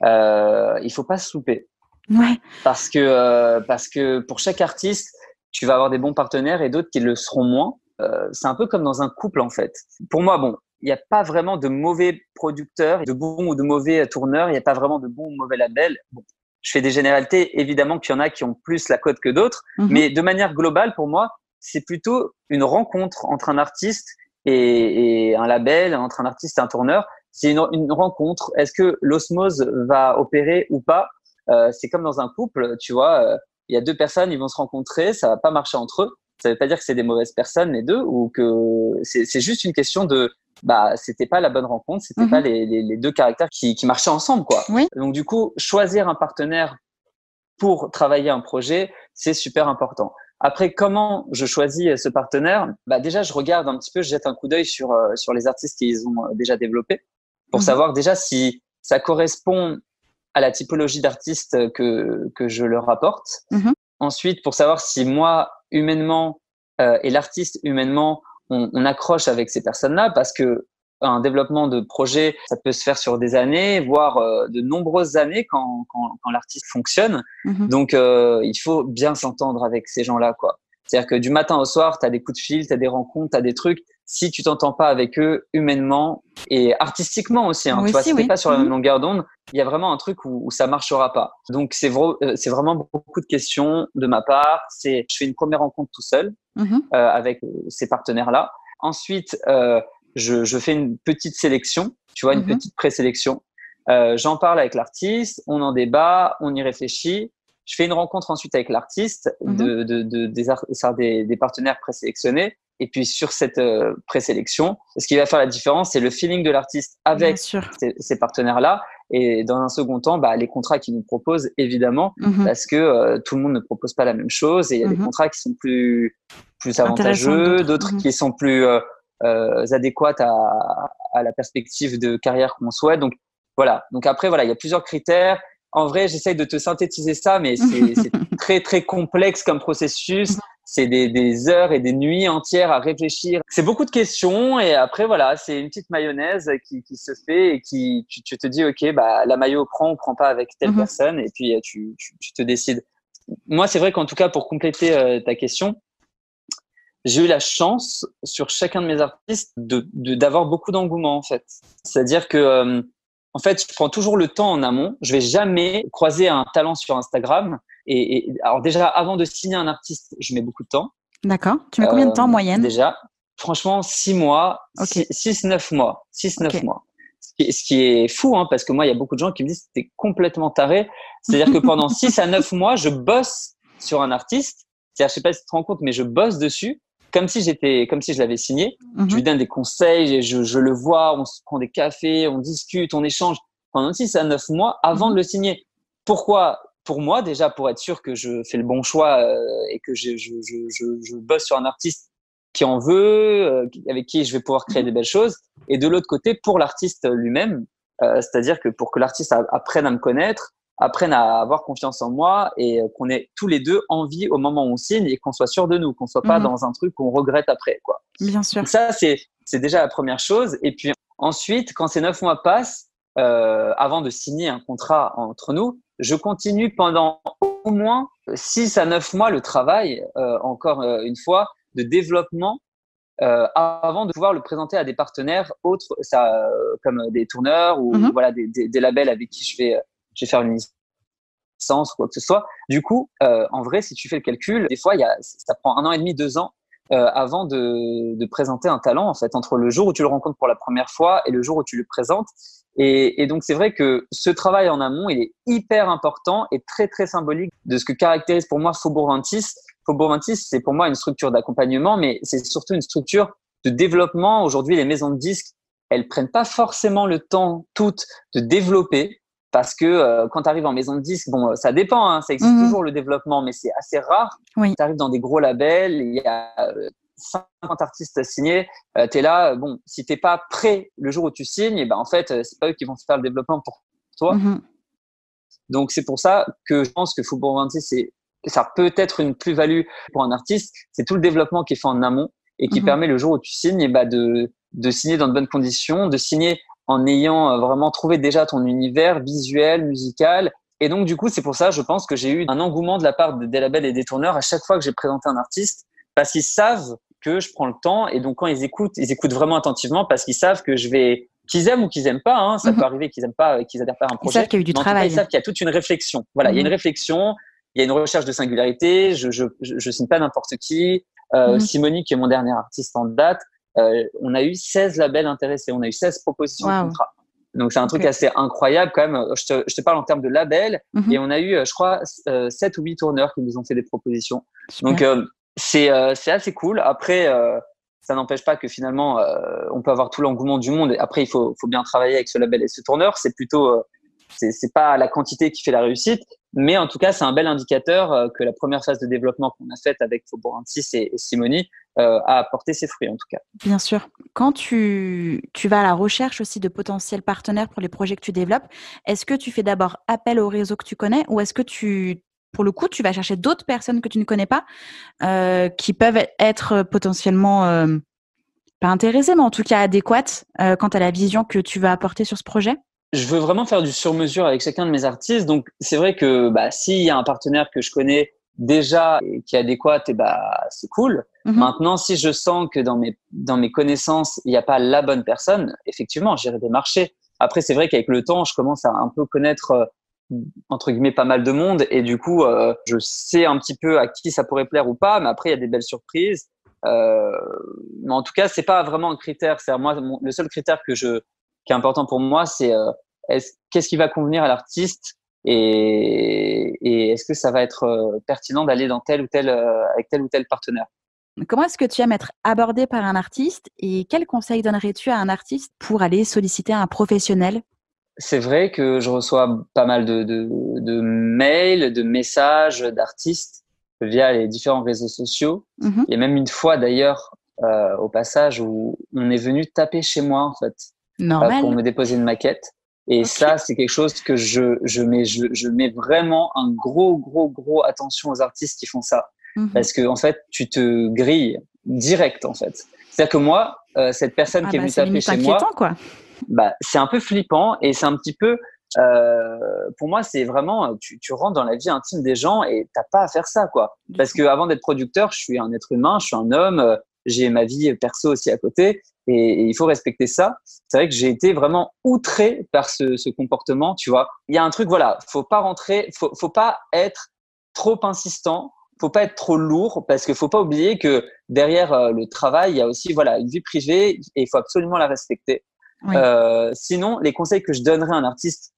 Il faut pas se louper. Ouais. Parce que pour chaque artiste, tu vas avoir des bons partenaires et d'autres qui le seront moins. C'est un peu comme dans un couple, en fait. Pour moi, bon, il n'y a pas vraiment de mauvais producteurs, de bons ou de mauvais tourneurs. Il n'y a pas vraiment de bons ou mauvais labels. Bon, je fais des généralités. Évidemment qu'il y en a qui ont plus la cote que d'autres. Mais de manière globale, pour moi, c'est plutôt une rencontre entre un artiste et un label, entre un artiste et un tourneur. C'est une rencontre. Est-ce que l'osmose va opérer ou pas? C'est comme dans un couple, tu vois. Il y a 2 personnes, ils vont se rencontrer, ça va pas marcher entre eux. Ça veut pas dire que c'est des mauvaises personnes les deux, ou que c'est juste une question de c'était pas la bonne rencontre, c'était pas les 2 caractères qui marchaient ensemble, quoi. Oui. Donc du coup, choisir un partenaire pour travailler un projet, c'est super important. Après, comment je choisis ce partenaire? Déjà, je regarde un petit peu, je jette un coup d'œil sur les artistes qu'ils ont déjà développés pour savoir déjà si ça correspond à la typologie d'artistes que je leur apporte. Ensuite, pour savoir si moi, humainement, et l'artiste humainement, on accroche avec ces personnes-là, parce que un développement de projet, ça peut se faire sur des années, voire de nombreuses années quand l'artiste fonctionne. Donc, il faut bien s'entendre avec ces gens-là, quoi. C'est-à-dire que du matin au soir, tu as des coups de fil, tu as des rencontres, tu as des trucs. Si tu t'entends pas avec eux humainement et artistiquement aussi, tu vois, si t'es pas sur la même longueur d'onde, il y a vraiment un truc où ça marchera pas. Donc, c'est vraiment beaucoup de questions de ma part. Je fais une première rencontre tout seul avec ces partenaires-là. Ensuite, je fais une petite sélection, tu vois, une petite présélection. J'en parle avec l'artiste, on en débat, on y réfléchit. Je fais une rencontre ensuite avec l'artiste, des partenaires présélectionnés. Et puis sur cette présélection, ce qui va faire la différence, c'est le feeling de l'artiste avec ces partenaires-là. Et dans un second temps, les contrats qu'ils nous proposent, évidemment, parce que tout le monde ne propose pas la même chose. Et il y a des contrats qui sont plus avantageux, d'autres qui sont plus adéquates à la perspective de carrière qu'on souhaite. Donc voilà. Donc après, voilà, il y a plusieurs critères. En vrai, j'essaye de te synthétiser ça, mais c'est très, très complexe comme processus. C'est des heures et des nuits entières à réfléchir. C'est beaucoup de questions et après, voilà, c'est une petite mayonnaise qui se fait et tu te dis, OK, la mayo prend ou prend pas avec telle personne et puis tu te décides. Moi, c'est vrai qu'en tout cas, pour compléter ta question, j'ai eu la chance sur chacun de mes artistes d'avoir beaucoup d'engouement, en fait. C'est-à-dire que, en fait, je prends toujours le temps en amont. Je vais jamais croiser un talent sur Instagram. Et alors déjà, avant de signer un artiste, je mets beaucoup de temps. D'accord. Tu mets combien de temps en moyenne? Déjà, franchement, 6 mois, 6-9 mois. 6-9 mois. Ce qui est fou, parce que moi, il y a beaucoup de gens qui me disent que t'es complètement taré. C'est-à-dire que pendant 6 à 9 mois, je bosse sur un artiste. C'est-à-dire, je sais pas si tu te rends compte, mais je bosse dessus. Comme si je l'avais signé. Je lui donne des conseils, je le vois, on se prend des cafés, on discute, on échange pendant 6 à 9 mois avant de le signer. Pourquoi? Pour moi, déjà, pour être sûr que je fais le bon choix et que je bosse sur un artiste qui en veut, avec qui je vais pouvoir créer des belles choses. Et de l'autre côté, pour l'artiste lui-même, C'est-à-dire que pour que l'artiste apprenne à me connaître, apprenne à avoir confiance en moi et qu'on ait tous les deux envie au moment où on signe et qu'on soit sûr de nous, qu'on soit pas dans un truc qu'on regrette après, quoi. Bien sûr. Donc ça, c'est déjà la première chose. Et puis ensuite, quand ces 9 mois passent, avant de signer un contrat entre nous, je continue pendant au moins 6 à 9 mois le travail, encore une fois, de développement avant de pouvoir le présenter à des partenaires autres, comme des tourneurs ou voilà, des labels avec qui je vais faire une licence ou quoi que ce soit. Du coup, en vrai, si tu fais le calcul, des fois, ça prend 1 an et demi, 2 ans avant de présenter un talent, en fait, entre le jour où tu le rencontres pour la première fois et le jour où tu le présentes. Et donc, c'est vrai que ce travail en amont, il est hyper important et très, très symbolique de ce que caractérise pour moi Faubourg 26. Faubourg 26, c'est pour moi une structure d'accompagnement, mais c'est surtout une structure de développement. Aujourd'hui, les maisons de disques, elles prennent pas forcément le temps toutes de développer parce que quand tu arrives en maison de disques, bon, ça dépend, hein, ça existe toujours le développement, mais c'est assez rare. Oui. Tu arrives dans des gros labels, il y a 50 artistes signés, tu es là, bon, si t'es pas prêt le jour où tu signes, et ben en fait, c'est pas eux qui vont faire le développement pour toi. Donc c'est pour ça que je pense que Faubourg 26, ça peut être une plus-value pour un artiste, c'est tout le développement qui est fait en amont et qui permet le jour où tu signes, et ben de signer dans de bonnes conditions, de signer en ayant vraiment trouvé déjà ton univers visuel, musical. Et donc, du coup, c'est pour ça, je pense que j'ai eu un engouement de la part des labels et des tourneurs à chaque fois que j'ai présenté un artiste, parce qu'ils savent que je prends le temps. Et donc, quand ils écoutent vraiment attentivement parce qu'ils savent que qu'ils aiment ou qu'ils aiment pas, hein, ça peut arriver qu'ils aiment pas, qu'ils adhèrent pas à un projet. Ils savent qu'il y a eu du travail. Ils savent qu'il y a toute une réflexion. Voilà, il y a une réflexion, il y a une recherche de singularité. Je signe pas n'importe qui. Simoni, qui est mon dernier artiste en date, on a eu 16 labels intéressés, on a eu 16 propositions de contrat. Donc, c'est un truc assez incroyable quand même. Je te parle en termes de labels. Et on a eu, je crois, 7 ou 8 tourneurs qui nous ont fait des propositions. Super. Donc, c'est assez cool. Après, ça n'empêche pas que finalement, on peut avoir tout l'engouement du monde. Et après, il faut bien travailler avec ce label et ce tourneur. C'est plutôt, c'est pas la quantité qui fait la réussite. Mais en tout cas, c'est un bel indicateur que la première phase de développement qu'on a faite avec Faubourg 26 et Simoni a apporté ses fruits en tout cas. Bien sûr. Quand tu vas à la recherche aussi de potentiels partenaires pour les projets que tu développes, est-ce que tu fais d'abord appel au réseau que tu connais ou est-ce que pour le coup, tu vas chercher d'autres personnes que tu ne connais pas qui peuvent être potentiellement pas intéressées, mais en tout cas adéquates quant à la vision que tu vas apporter sur ce projet? Je veux vraiment faire du sur-mesure avec chacun de mes artistes. Donc, c'est vrai que s'il y a un partenaire que je connais déjà et qui est adéquat, c'est cool. Maintenant, si je sens que dans mes connaissances, il n'y a pas la bonne personne, effectivement, j'irai démarcher. Après, c'est vrai qu'avec le temps, je commence à un peu connaître entre guillemets pas mal de monde et du coup, je sais un petit peu à qui ça pourrait plaire ou pas. Mais après, il y a des belles surprises. Mais en tout cas, c'est pas vraiment un critère. C'est moi, le seul critère qui est important pour moi, c'est qu'est-ce qui va convenir à l'artiste et est-ce que ça va être pertinent d'aller dans avec tel ou tel partenaire. Comment est-ce que tu aimes être abordé par un artiste et quels conseils donnerais-tu à un artiste pour aller solliciter un professionnel? C'est vrai que je reçois pas mal de mails, de messages d'artistes via les différents réseaux sociaux. Il y a même une fois d'ailleurs, au passage, où on est venu taper chez moi en fait. Pour me déposer une maquette. Et ça, c'est quelque chose que je mets vraiment un gros attention aux artistes qui font ça. Parce que, en fait, tu te grilles direct, en fait. C'est-à-dire que moi, cette personne qui est venue taper chez moi, quoi. C'est un peu flippant et c'est un petit peu, pour moi, c'est vraiment, tu rentres dans la vie intime des gens et t'as pas à faire ça, quoi. Parce que avant d'être producteur, je suis un être humain, je suis un homme, j'ai ma vie perso aussi à côté et il faut respecter ça. C'est vrai que j'ai été vraiment outré par ce comportement, tu vois. Il y a un truc, voilà, faut pas être trop insistant, faut pas être trop lourd parce qu'il faut pas oublier que derrière le travail, il y a aussi, voilà, une vie privée et il faut absolument la respecter. Oui. Sinon, les conseils que je donnerais à un artiste,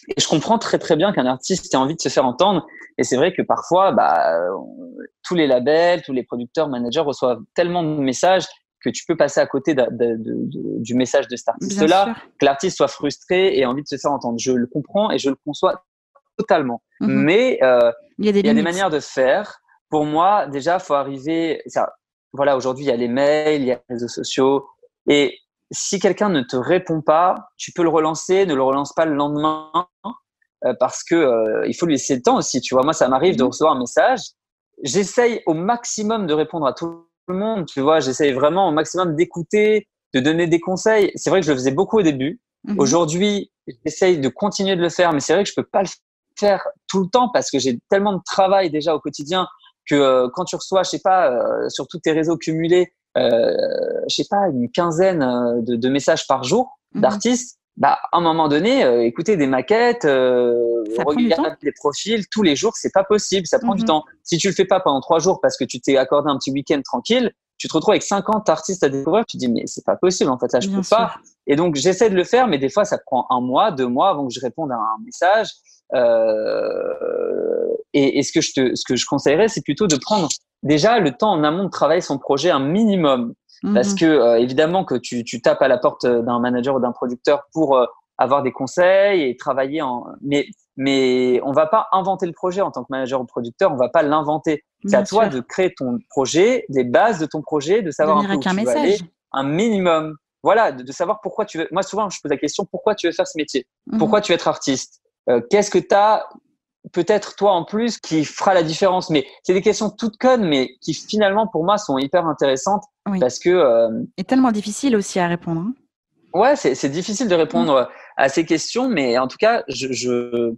et je comprends très très bien qu'un artiste ait envie de se faire entendre, et c'est vrai que parfois, tous les labels, tous les producteurs, managers reçoivent tellement de messages que tu peux passer à côté du message de cet artiste-là, que l'artiste soit frustré et ait envie de se faire entendre. Je le comprends et je le conçois totalement. Mais il y a des manières de faire. Pour moi, déjà, faut arriver. Voilà, aujourd'hui, il y a les mails, il y a les réseaux sociaux, et si quelqu'un ne te répond pas, tu peux le relancer, ne le relance pas le lendemain parce que il faut lui laisser le temps aussi. Tu vois, moi, ça m'arrive de recevoir un message. J'essaye au maximum de répondre à tout le monde. Tu vois, j'essaye vraiment au maximum d'écouter, de donner des conseils. C'est vrai que je le faisais beaucoup au début. Aujourd'hui, j'essaye de continuer de le faire, mais c'est vrai que je peux pas le faire tout le temps parce que j'ai tellement de travail déjà au quotidien que quand tu reçois, je sais pas, sur tous tes réseaux cumulés, je sais pas, une quinzaine de messages par jour d'artistes, bah, à un moment donné, écouter des maquettes, regarder des profils tous les jours, c'est pas possible, ça prend du temps. Si tu le fais pas pendant 3 jours parce que tu t'es accordé un petit week-end tranquille, tu te retrouves avec 50 artistes à découvrir, tu te dis, mais c'est pas possible, en fait, là, je peux pas. Et donc, j'essaie de le faire, mais des fois, ça prend 1 mois, 2 mois avant que je réponde à un message. Et ce que je conseillerais, c'est plutôt de prendre déjà le temps en amont de travailler son projet un minimum. Parce que, évidemment, que tu tapes à la porte d'un manager ou d'un producteur pour avoir des conseils et travailler mais on va pas inventer le projet en tant que manager ou producteur, on va pas l'inventer. C'est à toi de créer ton projet, les bases de ton projet, de savoir un peu où tu veux aller, un minimum. Voilà, de savoir pourquoi tu veux. Moi, souvent, je pose la question, pourquoi tu veux faire ce métier? Pourquoi tu veux être artiste? Qu'est-ce que tu as peut-être toi en plus qui fera la différence? Mais c'est des questions toutes connes, mais qui finalement, pour moi, sont hyper intéressantes parce que… et tellement difficile aussi à répondre. Hein. Ouais, c'est difficile de répondre à ces questions, mais en tout cas, je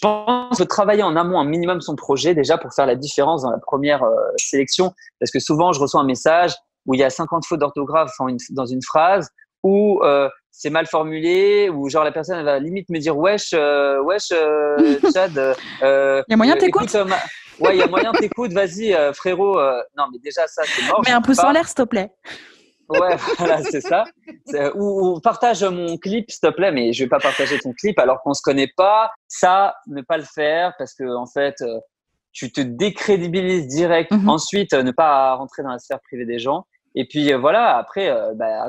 pense qu'il faut travailler en amont un minimum son projet déjà pour faire la différence dans la première sélection. Parce que souvent, je reçois un message où il y a 50 fautes d'orthographe dans une phrase, ou c'est mal formulé, ou genre la personne elle va limite me dire wesh Chad, il y a moyen t'écoutes. Ouais, il y a moyen t'écoutes, vas-y frérot. Non, mais déjà ça c'est mort. Mets un pouce en l'air s'il te plaît. Ouais, voilà, c'est ça. Ou partage mon clip, s'il te plaît, mais je vais pas partager ton clip alors qu'on se connaît pas. Ça, ne pas le faire parce que en fait, tu te décrédibilises direct. Ensuite, ne pas rentrer dans la sphère privée des gens. Et puis voilà, après,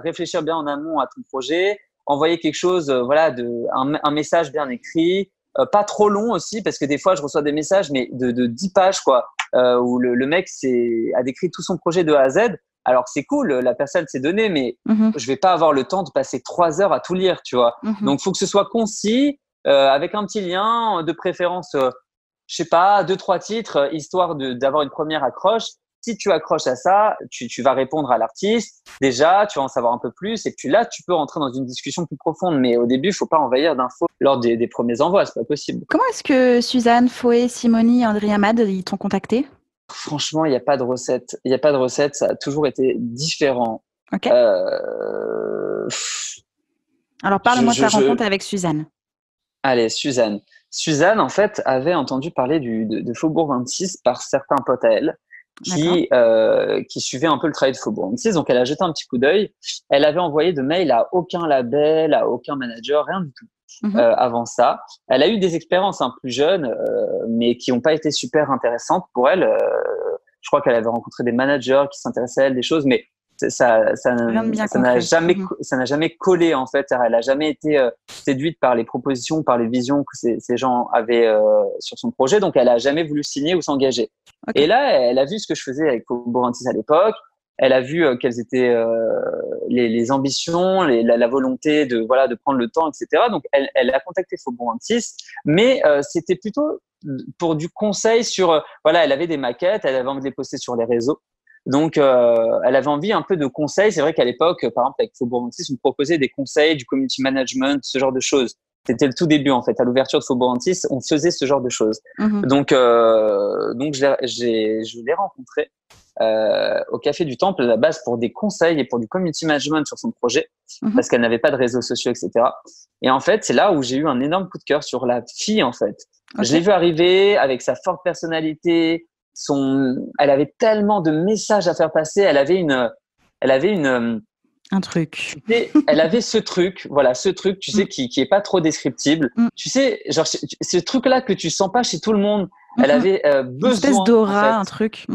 réfléchir bien en amont à ton projet, envoyer quelque chose, un message bien écrit, pas trop long aussi parce que des fois, je reçois des messages mais de 10 pages quoi, où le mec a décrit tout son projet de A à Z. Alors c'est cool, la personne s'est donnée, mais je vais pas avoir le temps de passer 3 heures à tout lire, tu vois. Donc faut que ce soit concis, avec un petit lien, de préférence, je sais pas, 2-3 titres, histoire d'avoir une première accroche. Si tu accroches à ça, tu vas répondre à l'artiste. Déjà, tu vas en savoir un peu plus, et puis là, tu peux rentrer dans une discussion plus profonde. Mais au début, il faut pas envahir d'infos lors des premiers envois, c'est pas possible. Comment est-ce que Suzanne, Foé, Simony, André Amad, ils t'ont contacté? Franchement, il n'y a pas de recette. Il n'y a pas de recette. Ça a toujours été différent. Ok. Alors, parle-moi de ta rencontre avec Suzanne. Allez, Suzanne. Suzanne, en fait, avait entendu parler de Faubourg 26 par certains potes à elle qui suivaient un peu le travail de Faubourg 26. Donc, elle a jeté un petit coup d'œil. Elle avait envoyé de mail à aucun label, à aucun manager, rien du tout. Avant ça, elle a eu des expériences plus jeunes, mais qui n'ont pas été super intéressantes pour elle. Je crois qu'elle avait rencontré des managers qui s'intéressaient à elle, des choses, mais ça n'a jamais collé en fait. Elle n'a jamais été séduite par les propositions, par les visions que ces gens avaient sur son projet, donc elle n'a jamais voulu signer ou s'engager. Et là, elle a vu ce que je faisais avec Faubourg 26 à l'époque. Elle a vu quelles étaient les ambitions, la volonté de prendre le temps, etc. Donc, elle a contacté Faubourg 26, mais c'était plutôt pour du conseil sur… elle avait des maquettes, elle avait envie de les poster sur les réseaux. Donc, elle avait envie un peu de conseils. C'est vrai qu'à l'époque, par exemple, avec Faubourg 26, on proposait des conseils, du community management, ce genre de choses. C'était le tout début, en fait. À l'ouverture de Faubourg 26, on faisait ce genre de choses. Donc je l'ai rencontrée au Café du Temple à la base pour des conseils et pour du community management sur son projet, parce qu'elle n'avait pas de réseaux sociaux, etc. Et en fait, c'est là où j'ai eu un énorme coup de cœur sur la fille, en fait. Je l'ai vue arriver avec sa forte personnalité. Elle avait tellement de messages à faire passer. Elle avait un truc. Elle avait ce truc, tu sais, qui est pas trop descriptible. Tu sais, genre, ce truc-là que tu sens pas chez tout le monde. Elle avait besoin. Une espèce d'aura, un truc.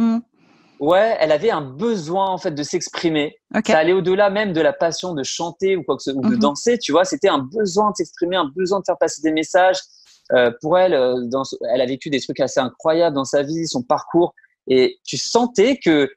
Ouais, elle avait un besoin, en fait, de s'exprimer. Ça allait au-delà même de la passion de chanter ou ou de danser, tu vois. C'était un besoin de s'exprimer, un besoin de faire passer des messages. Pour elle, elle a vécu des trucs assez incroyables dans sa vie, son parcours. Et tu sentais que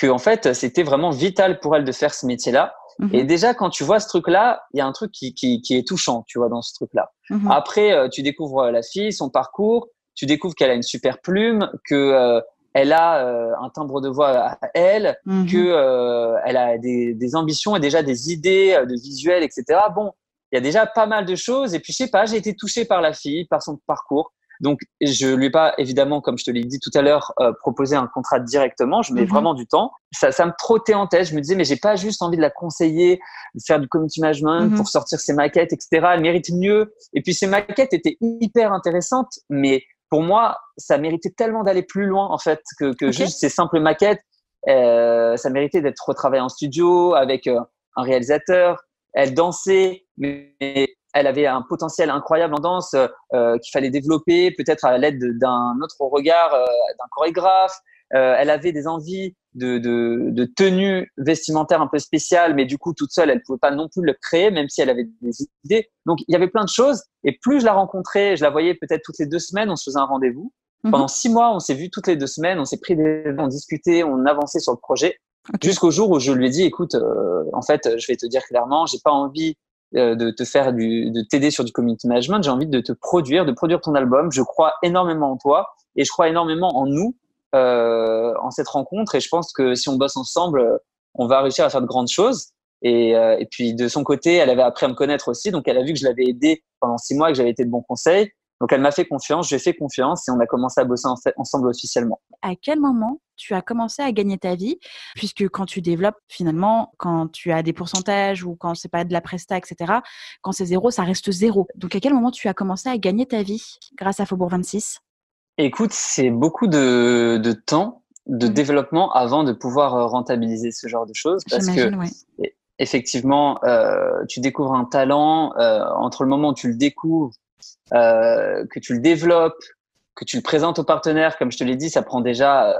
en fait, c'était vraiment vital pour elle de faire ce métier-là. Et déjà, quand tu vois ce truc-là, il y a un truc qui est touchant, tu vois, dans ce truc-là. Après, tu découvres la fille, son parcours, tu découvres qu'elle a une super plume, que elle a un timbre de voix à elle, que elle a des ambitions et déjà des idées de visuels, etc. Bon, il y a déjà pas mal de choses. Et puis, je sais pas, j'ai été touché par la fille, par son parcours. Donc, je lui ai pas, évidemment, comme je te l'ai dit tout à l'heure, proposé un contrat directement. Je mets vraiment du temps. Ça me trottait en tête. Je me disais, mais j'ai pas juste envie de la conseiller, de faire du community management pour sortir ses maquettes, etc. Elle mérite mieux. Et puis, ces maquettes étaient hyper intéressantes, mais pour moi, ça méritait tellement d'aller plus loin, en fait, que juste ces simples maquettes. Ça méritait d'être retravaillé en studio avec un réalisateur. Elle dansait, mais elle avait un potentiel incroyable en danse qu'il fallait développer, peut-être à l'aide d'un autre regard, d'un chorégraphe. Elle avait des envies de tenue vestimentaire un peu spéciale, mais du coup, toute seule, elle pouvait pas non plus le créer, même si elle avait des idées. Donc, il y avait plein de choses. Et plus je la rencontrais, je la voyais peut-être toutes les 2 semaines, on se faisait un rendez-vous. Pendant 6 mois, on s'est vus toutes les 2 semaines, on s'est pris on discutait, on avançait sur le projet. Jusqu'au jour où je lui ai dit, écoute, en fait, je vais te dire clairement, j'ai pas envie de te faire de t'aider sur du community management. J'ai envie de produire ton album. Je crois énormément en toi et je crois énormément en nous, en cette rencontre. Et je pense que si on bosse ensemble, on va réussir à faire de grandes choses. Et puis de son côté, elle avait appris à me connaître aussi. Donc elle a vu que je l'avais aidé pendant 6 mois et que j'avais été de bons conseils. Donc elle m'a fait confiance, je lui ai fait confiance et on a commencé à bosser ensemble officiellement. À quel moment tu as commencé à gagner ta vie? Puisque quand tu développes, finalement, quand tu as des pourcentages ou quand c'est pas de la presta, etc., quand c'est 0, ça reste 0. Donc à quel moment tu as commencé à gagner ta vie grâce à Faubourg 26? Écoute, c'est beaucoup de temps, de développement avant de pouvoir rentabiliser ce genre de choses. Parce que effectivement, tu découvres un talent, entre le moment où tu le découvres, que tu le développes, que tu le présentes aux partenaires, comme je te l'ai dit, ça prend déjà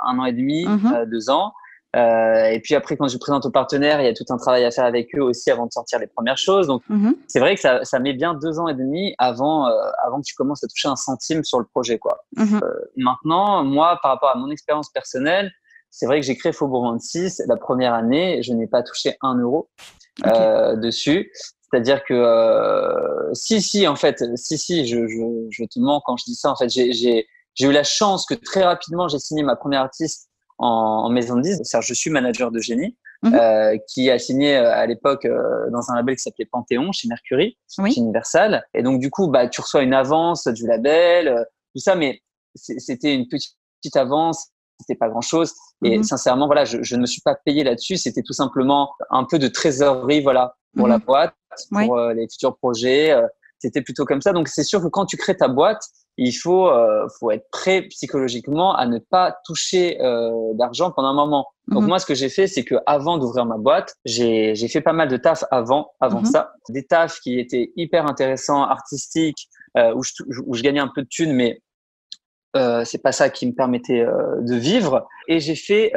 1 an et demi, 2 ans. Et puis après, quand je le présente aux partenaires, il y a tout un travail à faire avec eux aussi avant de sortir les premières choses. Donc, c'est vrai que ça met bien 2 ans et demi avant que tu commences à toucher un centime sur le projet, quoi. Maintenant, moi, par rapport à mon expérience personnelle, c'est vrai que j'ai créé Faubourg 26 la première année, je n'ai pas touché 1 euro dessus. C'est-à-dire que en fait, je te mens quand je dis ça. En fait, j'ai eu la chance que très rapidement j'ai signé ma première artiste en maison de disques. C'est-à-dire, je suis manager de génie qui a signé à l'époque dans un label qui s'appelait Panthéon chez Mercury, chez Universal. Et donc du coup, bah tu reçois une avance du label, tout ça, mais c'était une petite avance. C'était pas grand chose. Et sincèrement, voilà, je ne me suis pas payé là-dessus. C'était tout simplement un peu de trésorerie, voilà, pour la boîte, pour les futurs projets. C'était plutôt comme ça. Donc, c'est sûr que quand tu crées ta boîte, il faut être prêt psychologiquement à ne pas toucher d'argent pendant un moment. Donc, moi, ce que j'ai fait, c'est que avant d'ouvrir ma boîte, j'ai fait pas mal de taf avant ça. Des tafs qui étaient hyper intéressants, artistiques, où je gagnais un peu de thunes, mais c'est pas ça qui me permettait de vivre. Et j'ai fait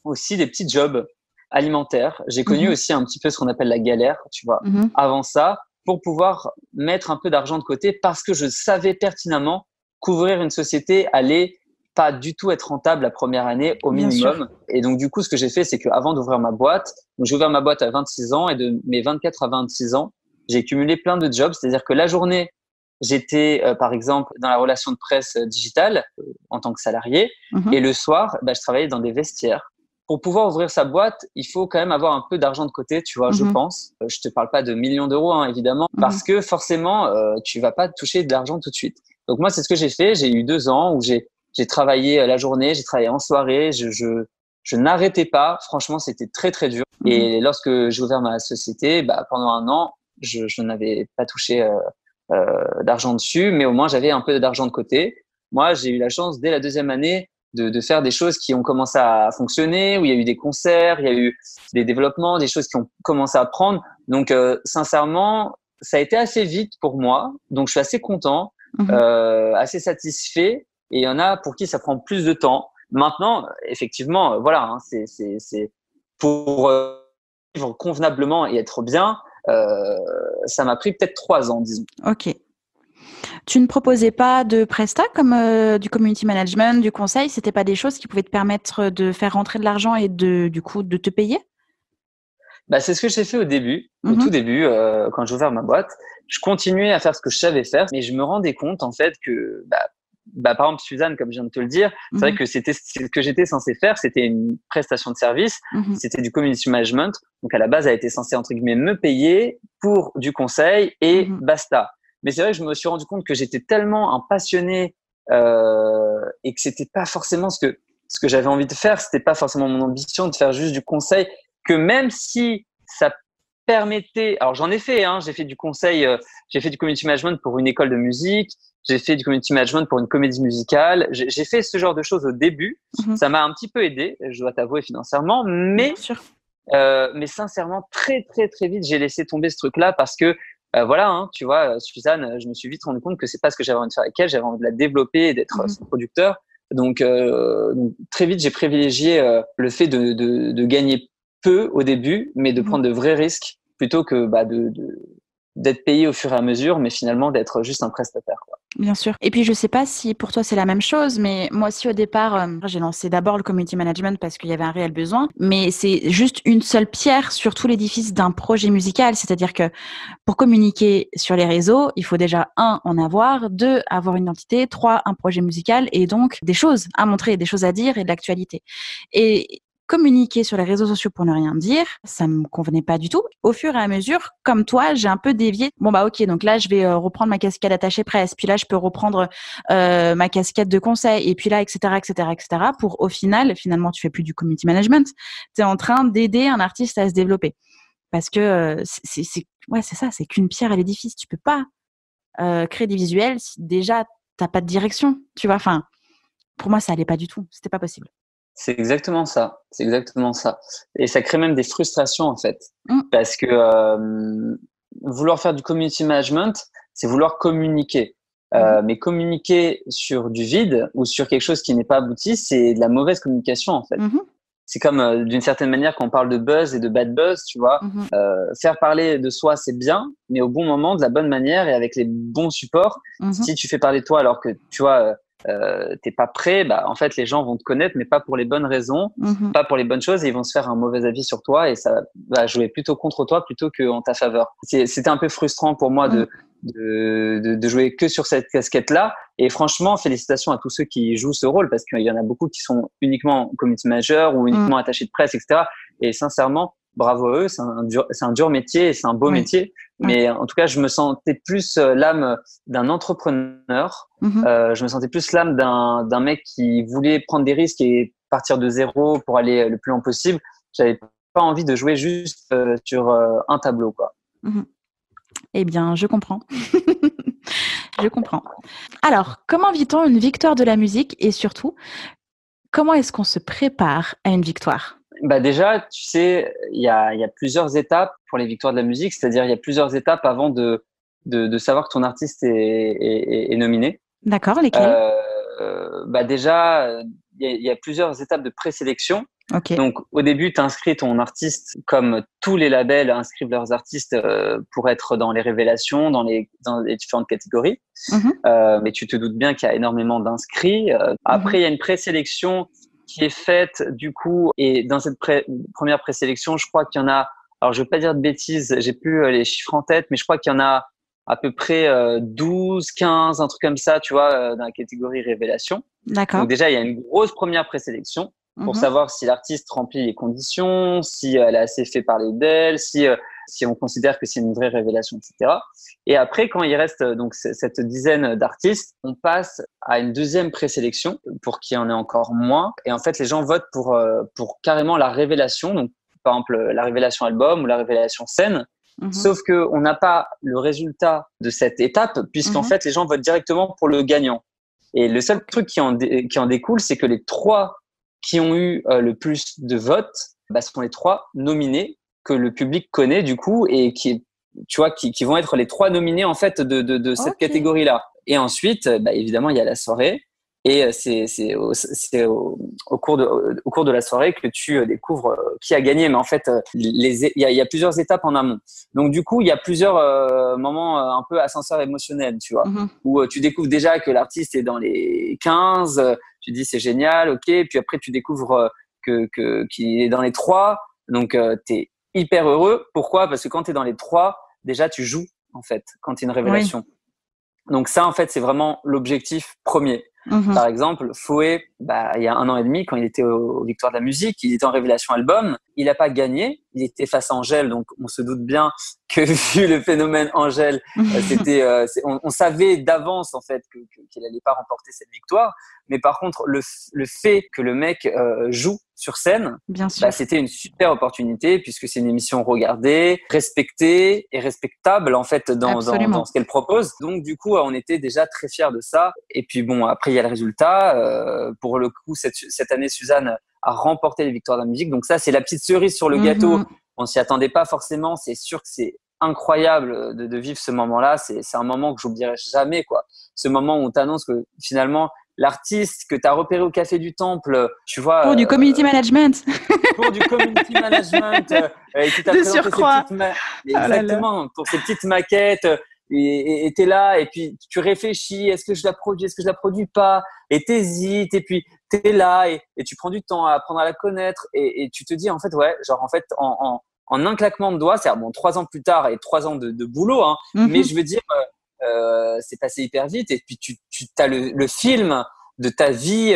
aussi des petits jobs alimentaires. J'ai connu aussi un petit peu ce qu'on appelle la galère, tu vois, avant ça, pour pouvoir mettre un peu d'argent de côté parce que je savais pertinemment qu'ouvrir une société allait pas du tout être rentable la première année au minimum. Et donc, du coup, ce que j'ai fait, c'est qu'avant d'ouvrir ma boîte, donc j'ai ouvert ma boîte à 26 ans et de mes 24 à 26 ans, j'ai cumulé plein de jobs. C'est-à-dire que la journée, j'étais, par exemple, dans la relation de presse digitale en tant que salarié. Et le soir, bah, je travaillais dans des vestiaires. Pour pouvoir ouvrir sa boîte, il faut quand même avoir un peu d'argent de côté, tu vois, je pense. Je te parle pas de millions d'euros, hein, évidemment, parce que forcément, tu vas pas toucher de l'argent tout de suite. Donc moi, c'est ce que j'ai fait. J'ai eu 2 ans où j'ai travaillé la journée, j'ai travaillé en soirée, je n'arrêtais pas. Franchement, c'était très, très dur. Et lorsque j'ai ouvert ma société, bah, pendant 1 an, je n'avais pas touché d'argent dessus, mais au moins j'avais un peu d'argent de côté. Moi, j'ai eu la chance dès la 2e année de faire des choses qui ont commencé à fonctionner, où il y a eu des concerts, il y a eu des développements, des choses qui ont commencé à prendre. Donc, sincèrement, ça a été assez vite pour moi. Donc, je suis assez content, assez satisfait. Et il y en a pour qui ça prend plus de temps. Maintenant, effectivement, voilà, hein, c'est pour vivre convenablement et être bien. Ça m'a pris peut-être 3 ans, disons. Ok. Tu ne proposais pas de presta comme du community management, du conseil? C'était pas des choses qui pouvaient te permettre de faire rentrer de l'argent et du coup de te payer? C'est ce que j'ai fait au début, au tout début, quand j'ai ouvert ma boîte. Je continuais à faire ce que je savais faire, mais je me rendais compte en fait que, par exemple, Suzanne, comme je viens de te le dire, c'est vrai que c'était ce que j'étais censé faire, c'était une prestation de service, c'était du community management. Donc à la base, elle était censée entre guillemets me payer pour du conseil et basta. Mais c'est vrai que je me suis rendu compte que j'étais tellement un passionné et que c'était pas forcément ce que j'avais envie de faire, c'était pas forcément mon ambition de faire juste du conseil, que même si ça permettait, alors j'en ai fait, j'ai fait du conseil, j'ai fait du community management pour une école de musique, j'ai fait du community management pour une comédie musicale, j'ai fait ce genre de choses au début, ça m'a un petit peu aidé, je dois t'avouer financièrement, mais sincèrement très très très vite j'ai laissé tomber ce truc-là parce que voilà, tu vois, Suzanne, je me suis vite rendu compte que c'est pas ce que j'avais envie de faire avec elle, j'avais envie de la développer et d'être son producteur. Donc très vite, j'ai privilégié le fait de gagner peu au début, mais de prendre de vrais risques plutôt que d'être payé au fur et à mesure, mais finalement d'être juste un prestataire, quoi. Bien sûr. Et puis, je sais pas si pour toi c'est la même chose, mais moi aussi au départ, j'ai lancé d'abord le community management parce qu'il y avait un réel besoin, mais c'est juste une seule pierre sur tout l'édifice d'un projet musical. C'est-à-dire que pour communiquer sur les réseaux, il faut déjà, 1, en avoir, 2, avoir une identité, 3, un projet musical et donc des choses à montrer, des choses à dire et de l'actualité. Et communiquer sur les réseaux sociaux pour ne rien dire, ça me convenait pas du tout. Au fur et à mesure, comme toi, j'ai un peu dévié. Ok, donc là, je vais reprendre ma casquette attachée presse, puis là, je peux reprendre ma casquette de conseil, et puis là, etc., etc., etc., pour au final, finalement, tu fais plus du community management. Tu es en train d'aider un artiste à se développer. Parce que c'est ça, c'est qu'une pierre à l'édifice. Tu peux pas créer des visuels si déjà, t'as pas de direction, tu vois. Enfin, pour moi, ça allait pas du tout. C'était pas possible. C'est exactement ça. C'est exactement ça. Et ça crée même des frustrations, en fait. Parce que vouloir faire du community management, c'est vouloir communiquer. Mais communiquer sur du vide ou sur quelque chose qui n'est pas abouti, c'est de la mauvaise communication, en fait. C'est comme, d'une certaine manière, quand on parle de buzz et de bad buzz, tu vois, faire parler de soi, c'est bien, mais au bon moment, de la bonne manière et avec les bons supports. Si tu fais parler de toi alors que, tu vois, t'es pas prêt, en fait les gens vont te connaître mais pas pour les bonnes raisons, pas pour les bonnes choses, et ils vont se faire un mauvais avis sur toi et ça va jouer plutôt contre toi plutôt qu'en ta faveur. C'était un peu frustrant pour moi de jouer que sur cette casquette là, et franchement félicitations à tous ceux qui jouent ce rôle parce qu'il y en a beaucoup qui sont uniquement community manager ou uniquement attachés de presse, etc. Et sincèrement bravo à eux, c'est un dur métier et c'est un beau métier. Mais en tout cas, je me sentais plus l'âme d'un entrepreneur. Je me sentais plus l'âme d'un mec qui voulait prendre des risques et partir de zéro pour aller le plus loin possible. J'avais pas envie de jouer juste sur un tableau, quoi. Eh bien, je comprends. Je comprends. Alors, comment vit-on une victoire de la musique et surtout, comment est-ce qu'on se prépare à une victoire ? Déjà, tu sais, il y a plusieurs étapes pour les victoires de la musique, c'est-à-dire il y a plusieurs étapes avant de savoir que ton artiste est nominé. D'accord, lesquelles ? Déjà, il y a plusieurs étapes de présélection. Okay. Donc, au début, tu inscris ton artiste comme tous les labels inscrivent leurs artistes pour être dans les révélations, dans les différentes catégories. Mais tu te doutes bien qu'il y a énormément d'inscrits. Après, il y a une présélection qui est faite du coup, et dans cette première présélection, je crois qu'il y en a, alors je veux pas dire de bêtises, j'ai plus les chiffres en tête, mais je crois qu'il y en a à peu près 12, 15, un truc comme ça, tu vois, dans la catégorie révélation. D'accord. Donc déjà, il y a une grosse première présélection pour savoir si l'artiste remplit les conditions, si elle a assez fait parler d'elle, si on considère que c'est une vraie révélation, etc. Et après, quand il reste donc cette dizaine d'artistes, on passe à une deuxième présélection pour qu'il y en ait encore moins. Et en fait, les gens votent pour carrément la révélation. Donc, par exemple, la révélation album ou la révélation scène. Sauf que on n'a pas le résultat de cette étape puisqu'en fait, les gens votent directement pour le gagnant. Et le seul truc qui en découle, c'est que les 3 qui ont eu le plus de votes, sont les 3 nominés que le public connaît du coup et qui vont être les 3 nominés en fait de cette catégorie-là. Et ensuite, évidemment, il y a la soirée et c'est au cours de la soirée que tu découvres qui a gagné. Mais en fait, il y a plusieurs étapes en amont. Donc du coup, il y a plusieurs moments un peu ascenseur émotionnel, tu vois, où tu découvres déjà que l'artiste est dans les 15, tu dis c'est génial, ok. Puis après, tu découvres qu'il est dans les 3, donc t'es hyper heureux. Pourquoi? Parce que quand tu es dans les 3, déjà, tu joues, en fait, quand tu es une révélation. Oui. Donc ça, en fait, c'est vraiment l'objectif premier. Par exemple, Phoé, il y a 1 an et demi, quand il était aux Victoires de la musique, il était en révélation album. Il n'a pas gagné. Il était face à Angèle, donc on se doute bien que vu le phénomène Angèle, on savait d'avance en fait qu'il n'allait pas remporter cette victoire. Mais par contre, le fait que le mec joue sur scène, c'était une super opportunité puisque c'est une émission regardée, respectée et respectable en fait dans ce qu'elle propose. Donc du coup, on était déjà très fiers de ça. Et puis bon, après il y a le résultat. Pour le coup, cette année, Suzanne a remporté les Victoires de la musique. Donc ça, c'est la petite cerise sur le gâteau. On s'y attendait pas forcément. C'est sûr que c'est incroyable de vivre ce moment-là. C'est un moment que j'oublierai jamais, quoi. Ce moment où on t'annonce que finalement l'artiste que tu as repéré au Café du Temple, tu vois. Pour du community management. Pour du community management. Et qui t'a présenté exactement, pour ces petites maquettes. Et t'es là, et puis tu réfléchis, est-ce que je la produis pas, et t'hésites, et puis t'es là, et tu prends du temps à apprendre à la connaître, et tu te dis en fait, en un claquement de doigts, c'est-à-dire 3 ans plus tard et 3 ans de boulot, hein, mais je veux dire, c'est passé hyper vite, et puis tu as le film de ta vie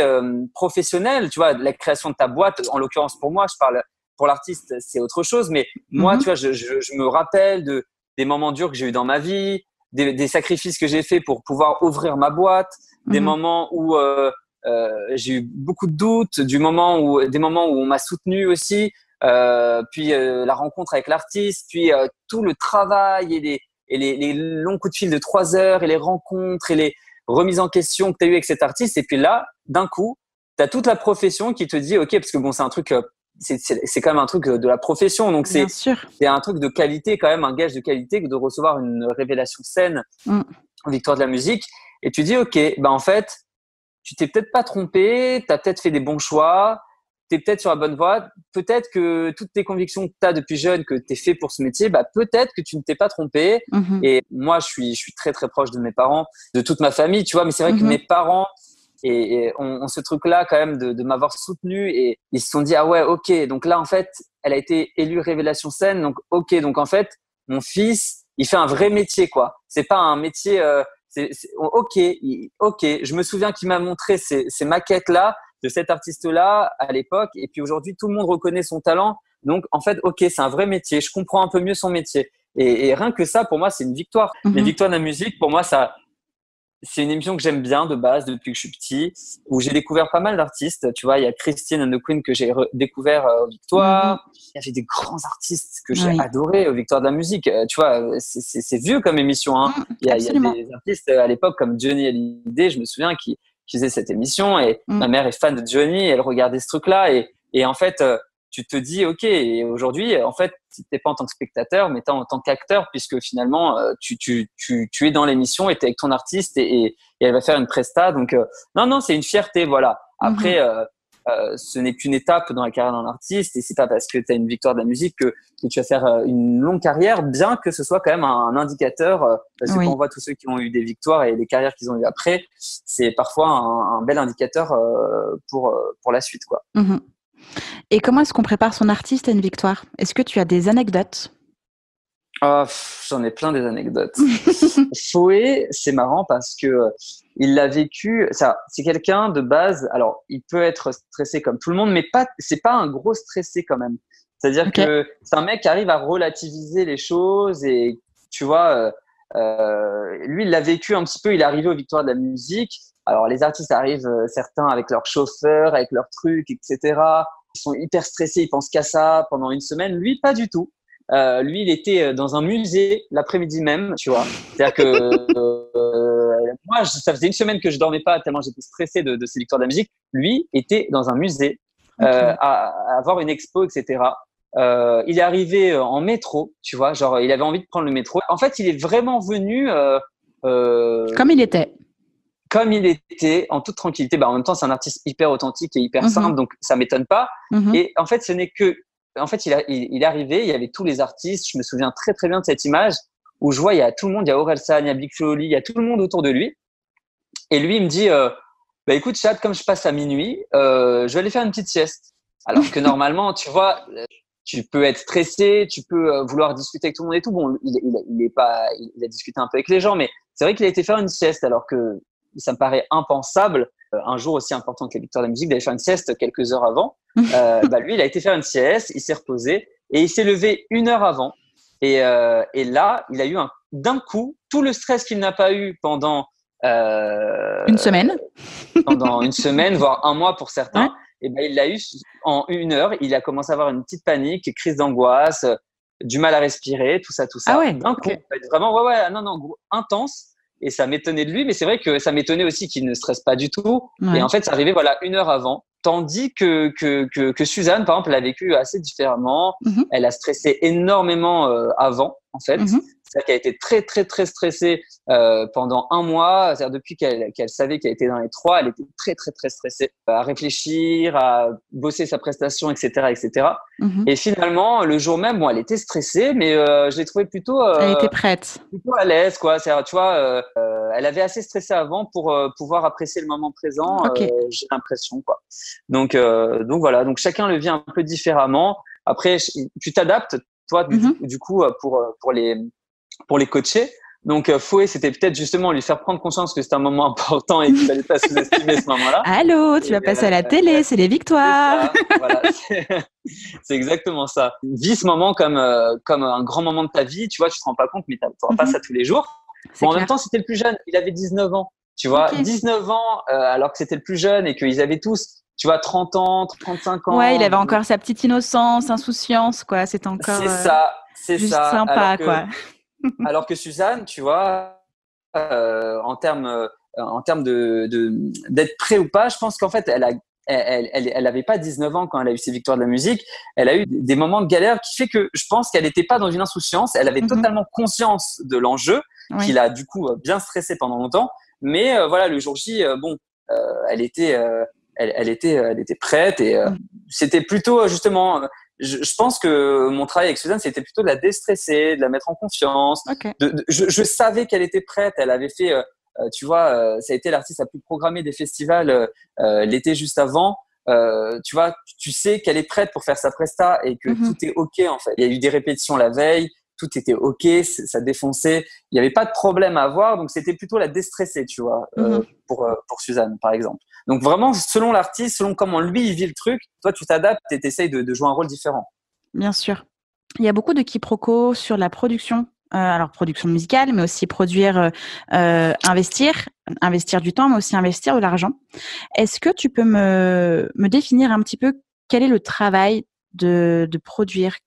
professionnelle, tu vois, la création de ta boîte, en l'occurrence pour moi, je parle pour l'artiste, c'est autre chose, mais moi, tu vois, je me rappelle des moments durs que j'ai eu dans ma vie, des sacrifices que j'ai faits pour pouvoir ouvrir ma boîte, des moments où j'ai eu beaucoup de doutes, des moments où on m'a soutenu aussi, puis la rencontre avec l'artiste, puis tout le travail et les longs coups de fil de 3 heures et les rencontres et les remises en question que tu as eu avec cet artiste. Et puis là, d'un coup, tu as toute la profession qui te dit, OK, parce que bon, c'est un truc… c'est quand même un truc de la profession, donc c'est un truc de qualité quand même, un gage de qualité que de recevoir une révélation scène en Victoire de la musique. Et tu dis ok, en fait tu t'es peut-être pas trompé, tu as peut-être fait des bons choix, tu es peut-être sur la bonne voie, peut-être que toutes tes convictions que tu as depuis jeune, que tu es fait pour ce métier, peut-être que tu ne t'es pas trompé. Et moi je suis très très proche de mes parents, de toute ma famille, tu vois, mais c'est vrai que mes parents et on ce truc-là quand même de m'avoir soutenu, et ils se sont dit ah ouais, ok, donc là en fait elle a été élue révélation scène, donc ok, donc en fait mon fils il fait un vrai métier, quoi. C'est pas un métier ok, je me souviens qu'il m'a montré ces maquettes-là de cet artiste-là à l'époque, et puis aujourd'hui tout le monde reconnaît son talent, donc en fait ok, c'est un vrai métier, je comprends un peu mieux son métier, et rien que ça pour moi c'est une victoire. Les victoires de la musique pour moi c'est une émission que j'aime bien de base depuis que je suis petit, où j'ai découvert pas mal d'artistes. Tu vois, il y a Christine and the Queen que j'ai découvert aux Victoires. Il y avait des grands artistes que j'ai adorés aux Victoires de la musique. Tu vois, c'est vieux comme émission, hein. Il y a des artistes à l'époque comme Johnny Hallyday, je me souviens, qui faisait cette émission, et ma mère est fan de Johnny, elle regardait ce truc-là, et en fait tu te dis ok, et aujourd'hui en fait t'es pas en tant que spectateur mais t'es en tant qu'acteur, puisque finalement tu es dans l'émission et t'es avec ton artiste, et elle va faire une presta, donc non c'est une fierté, voilà. Après ce n'est qu'une étape dans la carrière d'un artiste, et c'est pas parce que t'as une victoire de la musique que tu vas faire une longue carrière, bien que ce soit quand même un indicateur, parce que quand on voit tous ceux qui ont eu des victoires et les carrières qu'ils ont eu après, c'est parfois un bel indicateur pour la suite, quoi. Et comment est-ce qu'on prépare son artiste à une victoire? Est-ce que tu as des anecdotes? J'en ai plein des anecdotes. Phoé, c'est marrant parce que il l'a vécu. Ça, c'est quelqu'un de base. Alors, il peut être stressé comme tout le monde, mais c'est pas un gros stressé quand même. C'est-à-dire que c'est un mec qui arrive à relativiser les choses, et tu vois, lui, il l'a vécu un petit peu. Il est arrivé aux Victoires de la musique. Alors, les artistes arrivent, certains avec leur chauffeur, avec leurs trucs, etc. Ils sont hyper stressés, ils pensent qu'à ça pendant une semaine. Lui, pas du tout. Lui, il était dans un musée l'après-midi même, tu vois. C'est-à-dire que moi, ça faisait une semaine que je dormais pas tellement j'étais stressé de ces Victoires de la musique. Lui était dans un musée à avoir une expo, etc. Il est arrivé en métro, tu vois. Genre, il avait envie de prendre le métro. En fait, il est vraiment venu comme il était. Comme il était, en toute tranquillité. En même temps, c'est un artiste hyper authentique et hyper simple, donc ça m'étonne pas. Et en fait, il est arrivé, il y avait tous les artistes. Je me souviens très très bien de cette image où je vois, il y a tout le monde, il y a Orelsan, il y a Big Flo, il y a tout le monde autour de lui. Et lui, il me dit, écoute, Chad, comme je passe à minuit, je vais aller faire une petite sieste. Alors que normalement, tu vois, tu peux être stressé, tu peux vouloir discuter avec tout le monde et tout. Bon, il a discuté un peu avec les gens, mais c'est vrai qu'il a été faire une sieste alors que ça me paraît impensable, un jour aussi important que les victoires de la musique, d'aller faire une sieste quelques heures avant. Lui, il a été faire une sieste, il s'est reposé et il s'est levé 1 heure avant. Et là, il a eu d'un coup tout le stress qu'il n'a pas eu pendant une semaine, voire un mois pour certains. Ouais. Et il l'a eu en 1 heure. Il a commencé à avoir une petite panique, crise d'angoisse, du mal à respirer, tout ça. Ah ouais, d'un coup, okay. Vraiment, non, intense. Et ça m'étonnait de lui, mais c'est vrai que ça m'étonnait aussi qu'il ne stresse pas du tout. Ouais. Et en fait, ça arrivait 1 heure avant. Tandis que Suzanne, par exemple, l'a vécu assez différemment. Elle a stressé énormément avant, en fait. C'est-à-dire qu'elle a été très, très, très stressée pendant un mois. C'est-à-dire depuis qu'elle savait qu'elle était dans les 3, elle était très, très, très stressée à réfléchir, à bosser sa prestation, etc., etc. Et finalement, le jour même, bon, elle était stressée, mais je l'ai trouvée plutôt elle était prête, plutôt à l'aise, quoi. C'est-à-dire, tu vois, elle avait assez stressé avant pour pouvoir apprécier le moment présent. Okay. J'ai l'impression, quoi. Donc voilà. Donc chacun le vit un peu différemment. Après, tu t'adaptes, toi, du coup, pour les coacher. Donc, Fouet, c'était peut-être justement lui faire prendre conscience que c'était un moment important et qu'il fallait pas sous-estimer ce moment-là. Allô, tu vas passer à la télé, c'est les victoires. C'est ça, voilà, c'est exactement ça. Vis ce moment comme un grand moment de ta vie. Tu vois, tu te rends pas compte, mais tu n'auras pas ça tous les jours. Bon, en même temps, c'était le plus jeune. Il avait 19 ans. Tu vois, 19 ans, alors que c'était le plus jeune et qu'ils avaient tous, tu vois, 30 ans, 35 ans. Ouais, il avait encore sa petite innocence, insouciance, quoi. C'était encore. C'est juste ça. Sympa, quoi. Alors que Suzanne, tu vois, en termes d'être prêt ou pas, je pense qu'en fait, elle avait pas 19 ans quand elle a eu ses victoires de la musique. Elle a eu des moments de galère qui fait que je pense qu'elle n'était pas dans une insouciance. Elle avait totalement conscience de l'enjeu, qui l'a du coup bien stressé pendant longtemps. Mais voilà, le jour J, elle était prête et c'était plutôt justement. Je pense que mon travail avec Suzanne, c'était plutôt de la déstresser, de la mettre en confiance. Okay. Je savais qu'elle était prête. Elle avait fait, tu vois, ça a été l'artiste la plus programmée des festivals l'été juste avant. Tu vois, tu sais qu'elle est prête pour faire sa presta et que tout est OK en fait. Il y a eu des répétitions la veille, tout était OK, ça défonçait. Il n'y avait pas de problème à avoir, donc c'était plutôt la déstresser, tu vois, pour Suzanne par exemple. Donc vraiment, selon l'artiste, selon comment lui il vit le truc, toi tu t'adaptes et tu essayes de jouer un rôle différent. Bien sûr. Il y a beaucoup de quiproquos sur la production. Alors production musicale, mais aussi produire, investir du temps, mais aussi investir de l'argent. Est-ce que tu peux me définir un petit peu quel est le travail de produire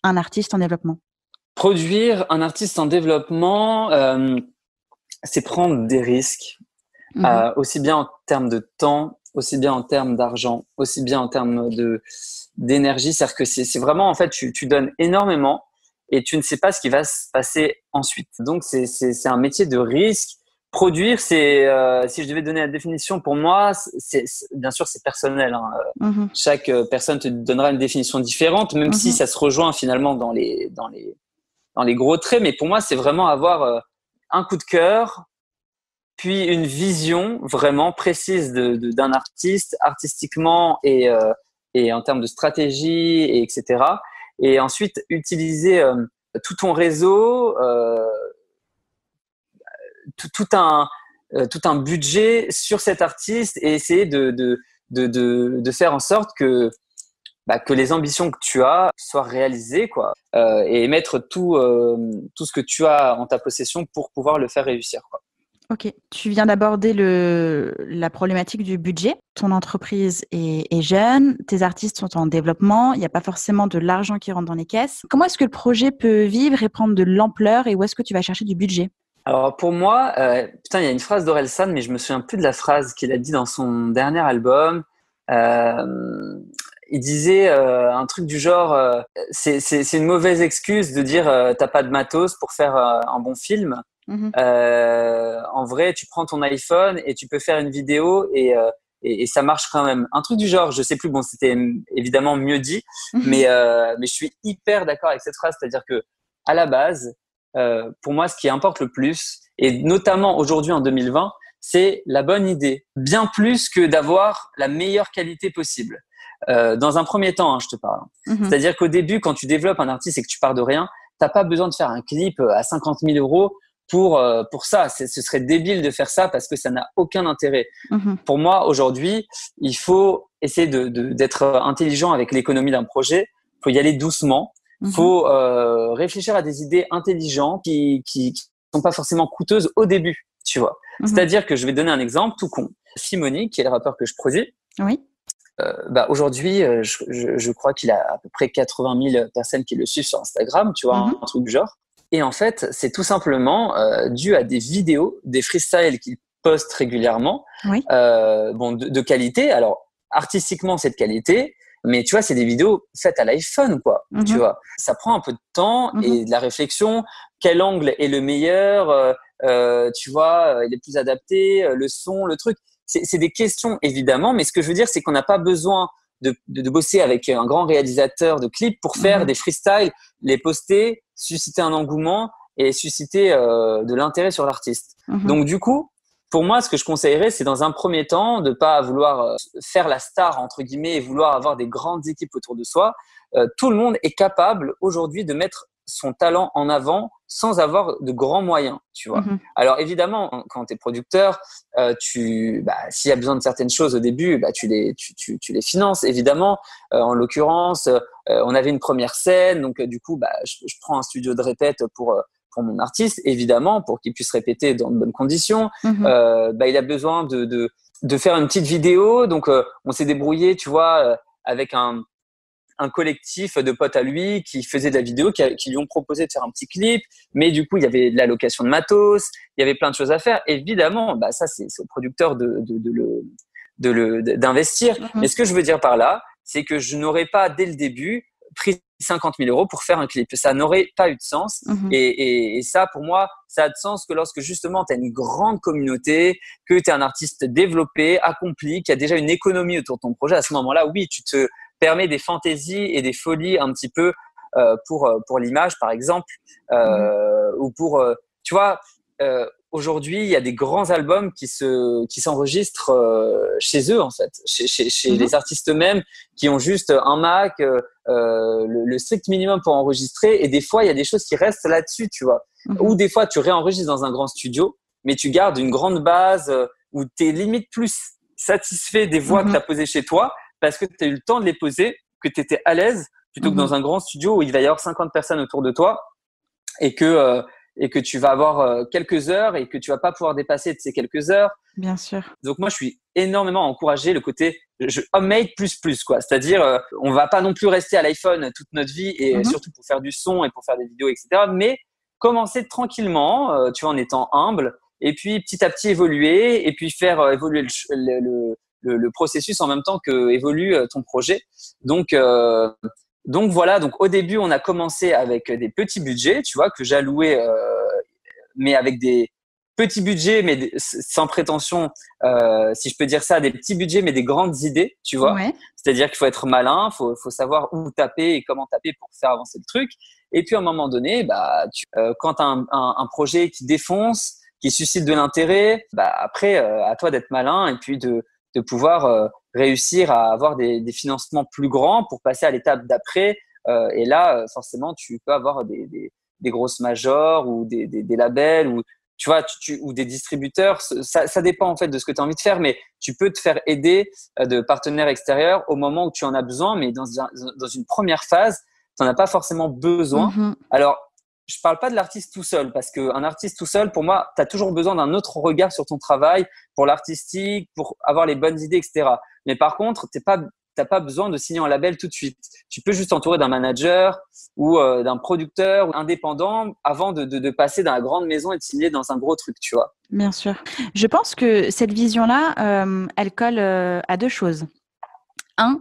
un artiste en développement? Produire un artiste en développement, c'est prendre des risques, aussi bien en termes de temps, aussi bien en termes d'argent, aussi bien en termes d'énergie. C'est-à-dire que c'est vraiment, en fait, tu donnes énormément et tu ne sais pas ce qui va se passer ensuite. Donc, c'est un métier de risque. Produire, si je devais donner la définition pour moi, bien sûr, c'est personnel. Hein. Chaque personne te donnera une définition différente, même si ça se rejoint finalement dans les gros traits. Mais pour moi, c'est vraiment avoir un coup de cœur, puis une vision vraiment précise d'un artiste, artistiquement et en termes de stratégie, et etc. Et ensuite, utiliser tout ton réseau, tout un budget sur cet artiste et essayer de faire en sorte que les ambitions que tu as soient réalisées, quoi, et mettre tout ce que tu as en ta possession pour pouvoir le faire réussir, quoi. Ok, tu viens d'aborder la problématique du budget. Ton entreprise est jeune, tes artistes sont en développement, il n'y a pas forcément de l'argent qui rentre dans les caisses. Comment est-ce que le projet peut vivre et prendre de l'ampleur et où est-ce que tu vas chercher du budget? Alors pour moi, il y a une phrase d'Orelsan, mais je me souviens plus de la phrase qu'il a dit dans son dernier album. Il disait un truc du genre, c'est une mauvaise excuse de dire t'as pas de matos pour faire un bon film. En vrai, tu prends ton iPhone et tu peux faire une vidéo et ça marche quand même. Un truc du genre, je sais plus. Bon, c'était évidemment mieux dit, mais je suis hyper d'accord avec cette phrase. C'est-à-dire que à la base, pour moi, ce qui importe le plus, et notamment aujourd'hui en 2020, c'est la bonne idée, bien plus que d'avoir la meilleure qualité possible. Dans un premier temps, hein, je te parle. C'est-à-dire qu'au début, quand tu développes un artiste et que tu pars de rien, t'as pas besoin de faire un clip à 50 000 euros pour ça. Ce serait débile de faire ça parce que ça n'a aucun intérêt. Pour moi, aujourd'hui, il faut essayer d'être intelligent avec l'économie d'un projet. Il faut y aller doucement. Il faut réfléchir à des idées intelligentes qui sont pas forcément coûteuses au début, tu vois. C'est-à-dire que je vais donner un exemple tout con. Simoni, qui est le rappeur que je produis, oui. Aujourd'hui, je crois qu'il a à peu près 80 000 personnes qui le suivent sur Instagram, tu vois, un truc du genre. Et en fait, c'est tout simplement dû à des vidéos, des freestyles qu'il poste régulièrement, oui. De qualité. Alors, artistiquement, c'est de qualité, mais tu vois, c'est des vidéos faites à l'iPhone, quoi. Tu vois, ça prend un peu de temps et de la réflexion. Quel angle est le meilleur tu vois, il est plus adapté, le son, le truc. C'est des questions, évidemment, mais ce que je veux dire, c'est qu'on n'a pas besoin de bosser avec un grand réalisateur de clips pour faire des freestyles, les poster, susciter un engouement et susciter de l'intérêt sur l'artiste. Donc, du coup, pour moi, ce que je conseillerais, c'est dans un premier temps de pas vouloir faire la star, entre guillemets, et vouloir avoir des grandes équipes autour de soi. Tout le monde est capable aujourd'hui de mettre son talent en avant sans avoir de grands moyens, tu vois. Alors évidemment, quand tu es producteur, s'il y a besoin de certaines choses au début, tu les finances, évidemment. En l'occurrence, on avait une première scène, donc du coup, je prends un studio de répète pour mon artiste, évidemment, pour qu'il puisse répéter dans de bonnes conditions. Il a besoin de faire une petite vidéo, donc on s'est débrouillé, tu vois, avec un collectif de potes à lui qui faisait de la vidéo, qui lui ont proposé de faire un petit clip, mais du coup il y avait de la location de matos, il y avait plein de choses à faire. Évidemment, ça c'est au producteur d'investir. Mais ce que je veux dire par là, c'est que je n'aurais pas dès le début pris 50 000 euros pour faire un clip. Ça n'aurait pas eu de sens. Et ça, pour moi, ça a de sens que lorsque justement tu as une grande communauté, que tu es un artiste développé, accompli, qui a déjà une économie autour de ton projet. À ce moment-là, oui, tu te permet des fantaisies et des folies un petit peu pour l'image, par exemple, ou pour, tu vois, aujourd'hui, il y a des grands albums qui s'enregistrent chez eux, en fait, chez les artistes eux-mêmes qui ont juste un Mac, le strict minimum pour enregistrer. Et des fois, il y a des choses qui restent là-dessus, tu vois. Ou des fois, tu réenregistres dans un grand studio, mais tu gardes une grande base où tu es limite plus satisfait des voix que tu as posées chez toi, parce que tu as eu le temps de les poser, que tu étais à l'aise, plutôt que dans un grand studio où il va y avoir 50 personnes autour de toi et que tu vas avoir quelques heures et que tu vas pas pouvoir dépasser de ces quelques heures. Bien sûr. Donc moi, je suis énormément encouragé le côté homemade plus, quoi. C'est-à-dire, on va pas non plus rester à l'iPhone toute notre vie et surtout pour faire du son et pour faire des vidéos, etc. Mais commencer tranquillement, tu vois, en étant humble et puis petit à petit évoluer et puis faire évoluer le processus en même temps que évolue ton projet. Donc voilà, donc au début, on a commencé avec des petits budgets, tu vois, que j'allouais, mais avec des petits budgets, mais sans prétention, si je peux dire ça, des petits budgets, mais des grandes idées, tu vois. Ouais. C'est-à-dire qu'il faut être malin, faut savoir où taper et comment taper pour faire avancer le truc. Et puis à un moment donné, quand tu as un projet qui défonce, qui suscite de l'intérêt, après, à toi d'être malin et puis de pouvoir réussir à avoir des financements plus grands pour passer à l'étape d'après. Et là, forcément, tu peux avoir des grosses majors ou des labels ou tu vois, ou des distributeurs. Ça dépend en fait de ce que tu as envie de faire, mais tu peux te faire aider de partenaires extérieurs au moment où tu en as besoin, mais dans une première phase, tu n'en as pas forcément besoin. Alors, je parle pas de l'artiste tout seul, parce qu'un artiste tout seul, pour moi, tu as toujours besoin d'un autre regard sur ton travail, pour l'artistique, pour avoir les bonnes idées, etc. Mais par contre, t'as pas besoin de signer un label tout de suite. Tu peux juste t'entourer d'un manager ou d'un producteur indépendant avant de passer dans la grande maison et de signer dans un gros truc, tu vois. Bien sûr. Je pense que cette vision-là, elle colle à deux choses. Un,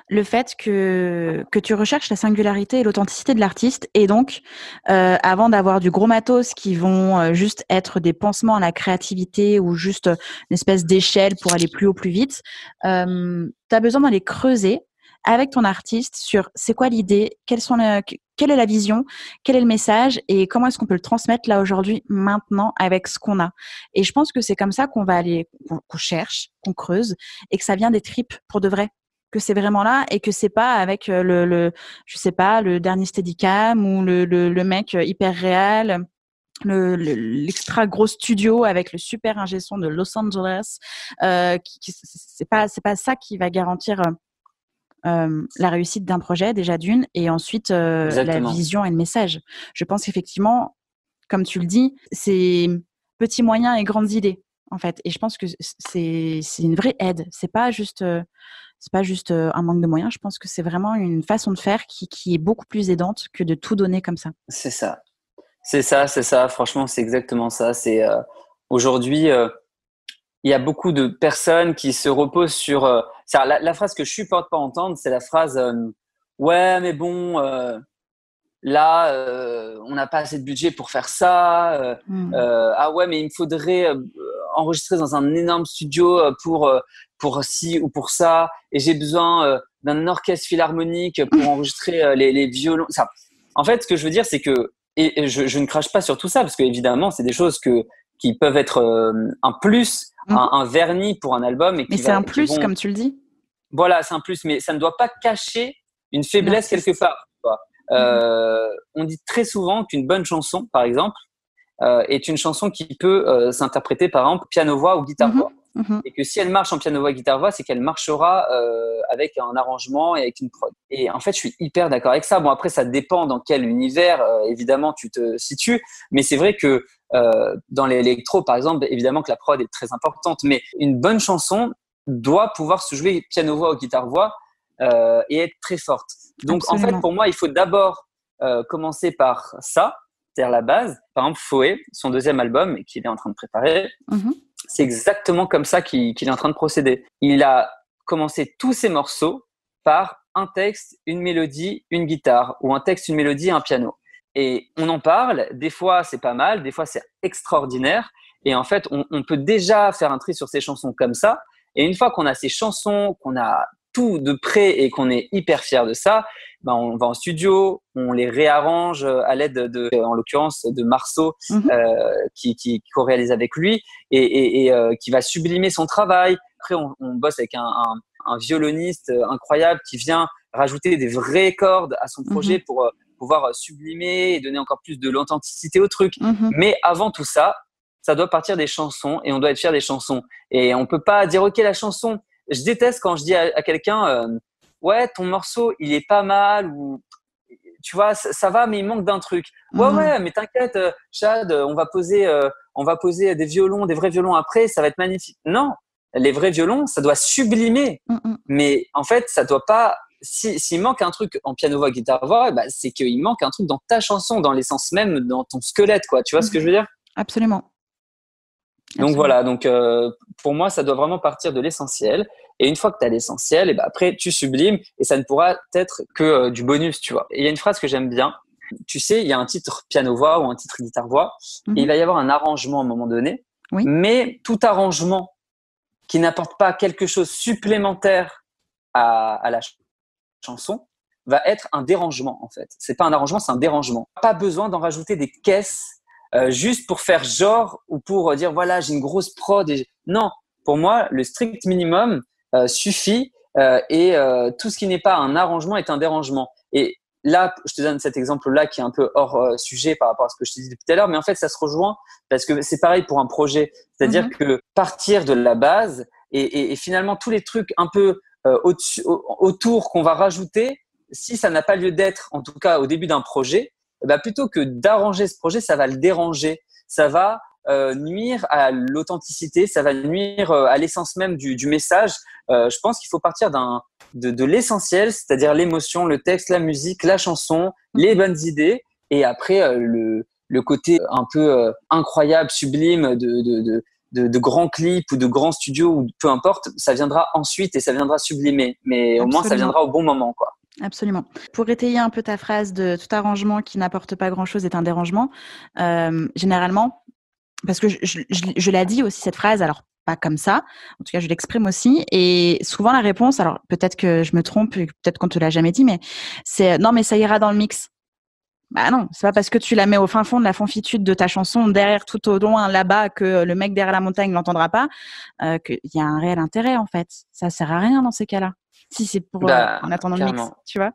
le fait que tu recherches la singularité et l'authenticité de l'artiste, et donc avant d'avoir du gros matos qui vont juste être des pansements à la créativité ou juste une espèce d'échelle pour aller plus haut plus vite, tu as besoin d'aller creuser avec ton artiste sur c'est quoi l'idée, quelle est la vision, quel est le message et comment est-ce qu'on peut le transmettre là aujourd'hui, maintenant, avec ce qu'on a. Et je pense que c'est comme ça qu'on va aller, qu'on cherche, qu'on creuse et que ça vient des tripes pour de vrai. que c'est vraiment là et que c'est pas avec je sais pas, le dernier Steadicam ou le mec hyper réel, l'extra gros studio avec le super ingé son de Los Angeles. C'est pas ça qui va garantir la réussite d'un projet déjà d'une, et ensuite la vision et le message. Je pense qu'effectivement, comme tu le dis, c'est petits moyens et grandes idées en fait. Et je pense que c'est une vraie aide. C'est pas juste un manque de moyens. Je pense que c'est vraiment une façon de faire qui est beaucoup plus aidante que de tout donner comme ça. C'est ça. Franchement, c'est exactement ça. C'est aujourd'hui, il y a beaucoup de personnes qui se reposent sur. La phrase que je supporte pas entendre, c'est la phrase ouais, mais bon, là, on n'a pas assez de budget pour faire ça. Ah ouais, mais il me faudrait enregistrer dans un énorme studio pour ci ou pour ça. Et j'ai besoin d'un orchestre philharmonique pour enregistrer les violons. Ça. En fait, ce que je veux dire, c'est que et je ne crache pas sur tout ça parce que évidemment, c'est des choses qui peuvent être un plus, un vernis pour un album. Mais c'est un plus, comme tu le dis. Voilà, c'est un plus, mais ça ne doit pas cacher une faiblesse quelque part. On dit très souvent qu'une bonne chanson, par exemple, est une chanson qui peut s'interpréter, par exemple, piano-voix ou guitare-voix. Et que si elle marche en piano-voix, guitare-voix, c'est qu'elle marchera avec un arrangement et avec une prod. Et en fait, je suis hyper d'accord avec ça. Bon, après, ça dépend dans quel univers, évidemment, tu te situes. Mais c'est vrai que dans l'électro, par exemple, évidemment que la prod est très importante. Mais une bonne chanson doit pouvoir se jouer piano-voix ou guitare-voix et être très forte. Donc, absolument. En fait, pour moi, il faut d'abord commencer par ça, c'est-à-dire la base. Par exemple, Phoé, son deuxième album, qu'il est en train de préparer, c'est exactement comme ça qu'il est en train de procéder. Il a commencé tous ses morceaux par un texte, une mélodie, une guitare, ou un texte, une mélodie, un piano. Et on en parle, des fois c'est pas mal, des fois c'est extraordinaire. Et en fait, on peut déjà faire un tri sur ces chansons comme ça. Et une fois qu'on a ces chansons, qu'on a tout de près et qu'on est hyper fier de ça, ben on va en studio, on les réarrange à l'aide en l'occurrence, de Marceau, qui co-réalise avec lui et qui va sublimer son travail. Après, on bosse avec un violoniste incroyable qui vient rajouter des vraies cordes à son projet pour pouvoir sublimer et donner encore plus de l'authenticité au truc. Mais avant tout ça, ça doit partir des chansons et on doit être fier des chansons. Et on peut pas dire, OK, la chanson, je déteste quand je dis à quelqu'un, ouais, ton morceau, il est pas mal, ou tu vois, ça va, mais il manque d'un truc. Ouais, mais t'inquiète, Chad, on va poser des violons, des vrais violons après, ça va être magnifique. Non, les vrais violons, ça doit sublimer. Mais en fait, ça doit pas. S'il manque un truc en piano-voix, guitare-voix, bah, c'est qu'il manque un truc dans ta chanson, dans l'essence même, dans ton squelette, quoi. Tu vois ce que je veux dire ? Absolument. Donc voilà, pour moi, ça doit vraiment partir de l'essentiel. Et une fois que tu as l'essentiel, et ben après, tu sublimes et ça ne pourra être que du bonus, tu vois. Et il y a une phrase que j'aime bien. Tu sais, il y a un titre piano-voix ou un titre guitare-voix et il va y avoir un arrangement à un moment donné. Oui. Mais tout arrangement qui n'apporte pas quelque chose supplémentaire à la chanson va être un dérangement, en fait. C'est pas un arrangement, c'est un dérangement. Pas besoin d'en rajouter des caisses juste pour faire genre ou pour dire voilà, j'ai une grosse prod. Non, pour moi, le strict minimum suffit et tout ce qui n'est pas un arrangement est un dérangement. Et là, je te donne cet exemple-là qui est un peu hors sujet par rapport à ce que je t'ai dit depuis tout à l'heure, mais en fait, ça se rejoint parce que c'est pareil pour un projet. C'est-à-dire que partir de la base et finalement tous les trucs un peu autour qu'on va rajouter, si ça n'a pas lieu d'être, en tout cas au début d'un projet, bah plutôt que d'arranger ce projet, ça va le déranger, ça va nuire à l'authenticité, ça va nuire à l'essence même du message. Je pense qu'il faut partir de l'essentiel, c'est-à-dire l'émotion, le texte, la musique, la chanson, les bonnes idées, et après le côté un peu incroyable, sublime de grands clips ou de grands studios ou peu importe, ça viendra ensuite et ça viendra sublimer. Mais au moins, ça viendra au bon moment, quoi. Absolument. Pour étayer un peu ta phrase de tout arrangement qui n'apporte pas grand-chose est un dérangement, généralement, parce que je l'ai dit aussi cette phrase, alors pas comme ça, en tout cas je l'exprime aussi, et souvent la réponse, alors peut-être que je me trompe, peut-être qu'on te l'a jamais dit, mais c'est non mais ça ira dans le mix. Bah non, c'est pas parce que tu la mets au fin fond de la fanfitude de ta chanson, derrière tout au loin là-bas, que le mec derrière la montagne l'entendra pas, qu'il y a un réel intérêt en fait. Ça sert à rien dans ces cas-là. Si c'est pour Bah, en attendant le mix, carrément. tu vois.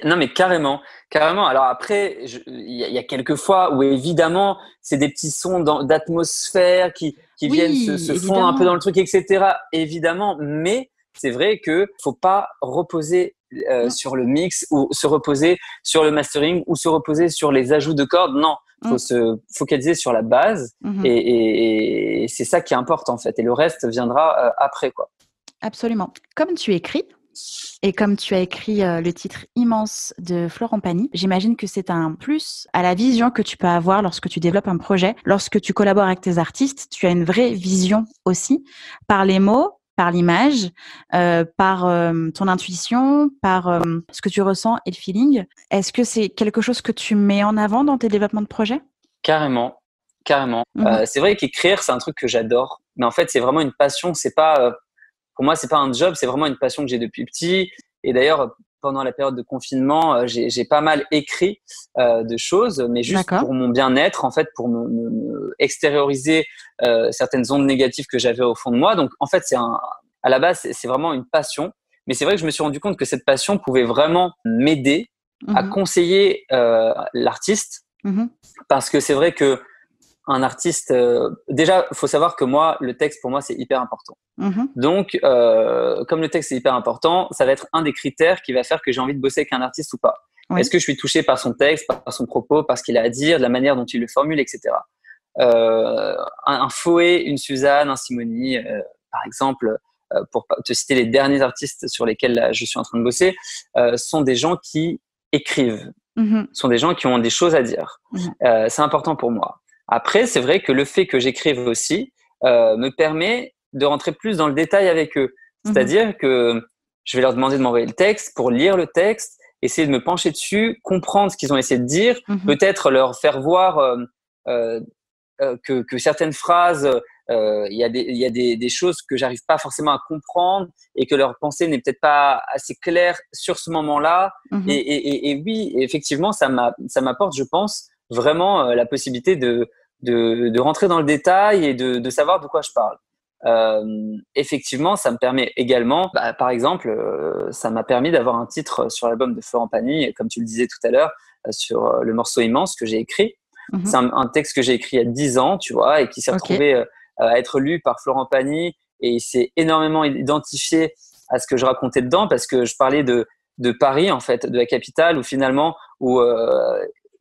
Non, mais carrément, carrément. Alors après, il y a quelques fois où évidemment, c'est des petits sons d'atmosphère qui viennent Oui, se fondre un peu évidemment. dans le truc, etc. Évidemment, mais c'est vrai que faut pas reposer Mm, sur le mix ou se reposer sur le mastering ou se reposer sur les ajouts de cordes. Non, faut mm, se focaliser sur la base mhm. et c'est ça qui importe en fait. Et le reste viendra après, quoi. Absolument. Comme tu écris, et comme tu as écrit le titre immense de Florent Pagny, j'imagine que c'est un plus à la vision que tu peux avoir lorsque tu développes un projet. Lorsque tu collabores avec tes artistes, tu as une vraie vision aussi par les mots, par l'image, par ton intuition, par ce que tu ressens et le feeling. Est-ce que c'est quelque chose que tu mets en avant dans tes développements de projet? Carrément, carrément. Mhm. C'est vrai qu'écrire, c'est un truc que j'adore, mais en fait, c'est vraiment une passion. C'est pas, pour moi, c'est pas un job, c'est vraiment une passion que j'ai depuis petit. Et d'ailleurs, pendant la période de confinement, j'ai pas mal écrit de choses, mais juste D'accord. pour mon bien-être, en fait, pour me extérioriser certaines ondes négatives que j'avais au fond de moi. Donc, en fait, à la base, c'est vraiment une passion. Mais c'est vrai que je me suis rendu compte que cette passion pouvait vraiment m'aider à Mhm. conseiller l'artiste, Mhm. parce que c'est vrai que un artiste, déjà, faut savoir que moi, le texte pour moi, c'est hyper important. Mhm. Donc, comme le texte est hyper important, ça va être un des critères qui va faire que j'ai envie de bosser avec un artiste ou pas. Est-ce Oui. que je suis touché par son texte, par son propos, par ce qu'il a à dire, de la manière dont il le formule, etc. Un Foé, une Suzanne, un Simoni, par exemple, pour te citer les derniers artistes sur lesquels là, je suis en train de bosser, sont des gens qui écrivent, Mhm. sont des gens qui ont des choses à dire. Mhm. C'est important pour moi. Après, c'est vrai que le fait que j'écrive aussi me permet de rentrer plus dans le détail avec eux. Mhm. C'est-à-dire que je vais leur demander de m'envoyer le texte pour lire le texte, essayer de me pencher dessus, comprendre ce qu'ils ont essayé de dire, Mhm. peut-être leur faire voir euh, que certaines phrases, il y a des choses que j'arrive pas forcément à comprendre et que leur pensée n'est peut-être pas assez claire sur ce moment-là. Mhm. Et oui, effectivement, ça m'apporte, je pense, vraiment la possibilité de rentrer dans le détail et de savoir de quoi je parle. Effectivement, ça me permet également, bah, par exemple, ça m'a permis d'avoir un titre sur l'album de Florent Pagny, comme tu le disais tout à l'heure, sur le morceau Immense que j'ai écrit. Mhm. C'est un texte que j'ai écrit il y a 10 ans, tu vois, et qui s'est Ok. retrouvé à être lu par Florent Pagny, et il s'est énormément identifié à ce que je racontais dedans, parce que je parlais de Paris, en fait, de la capitale, où finalement, où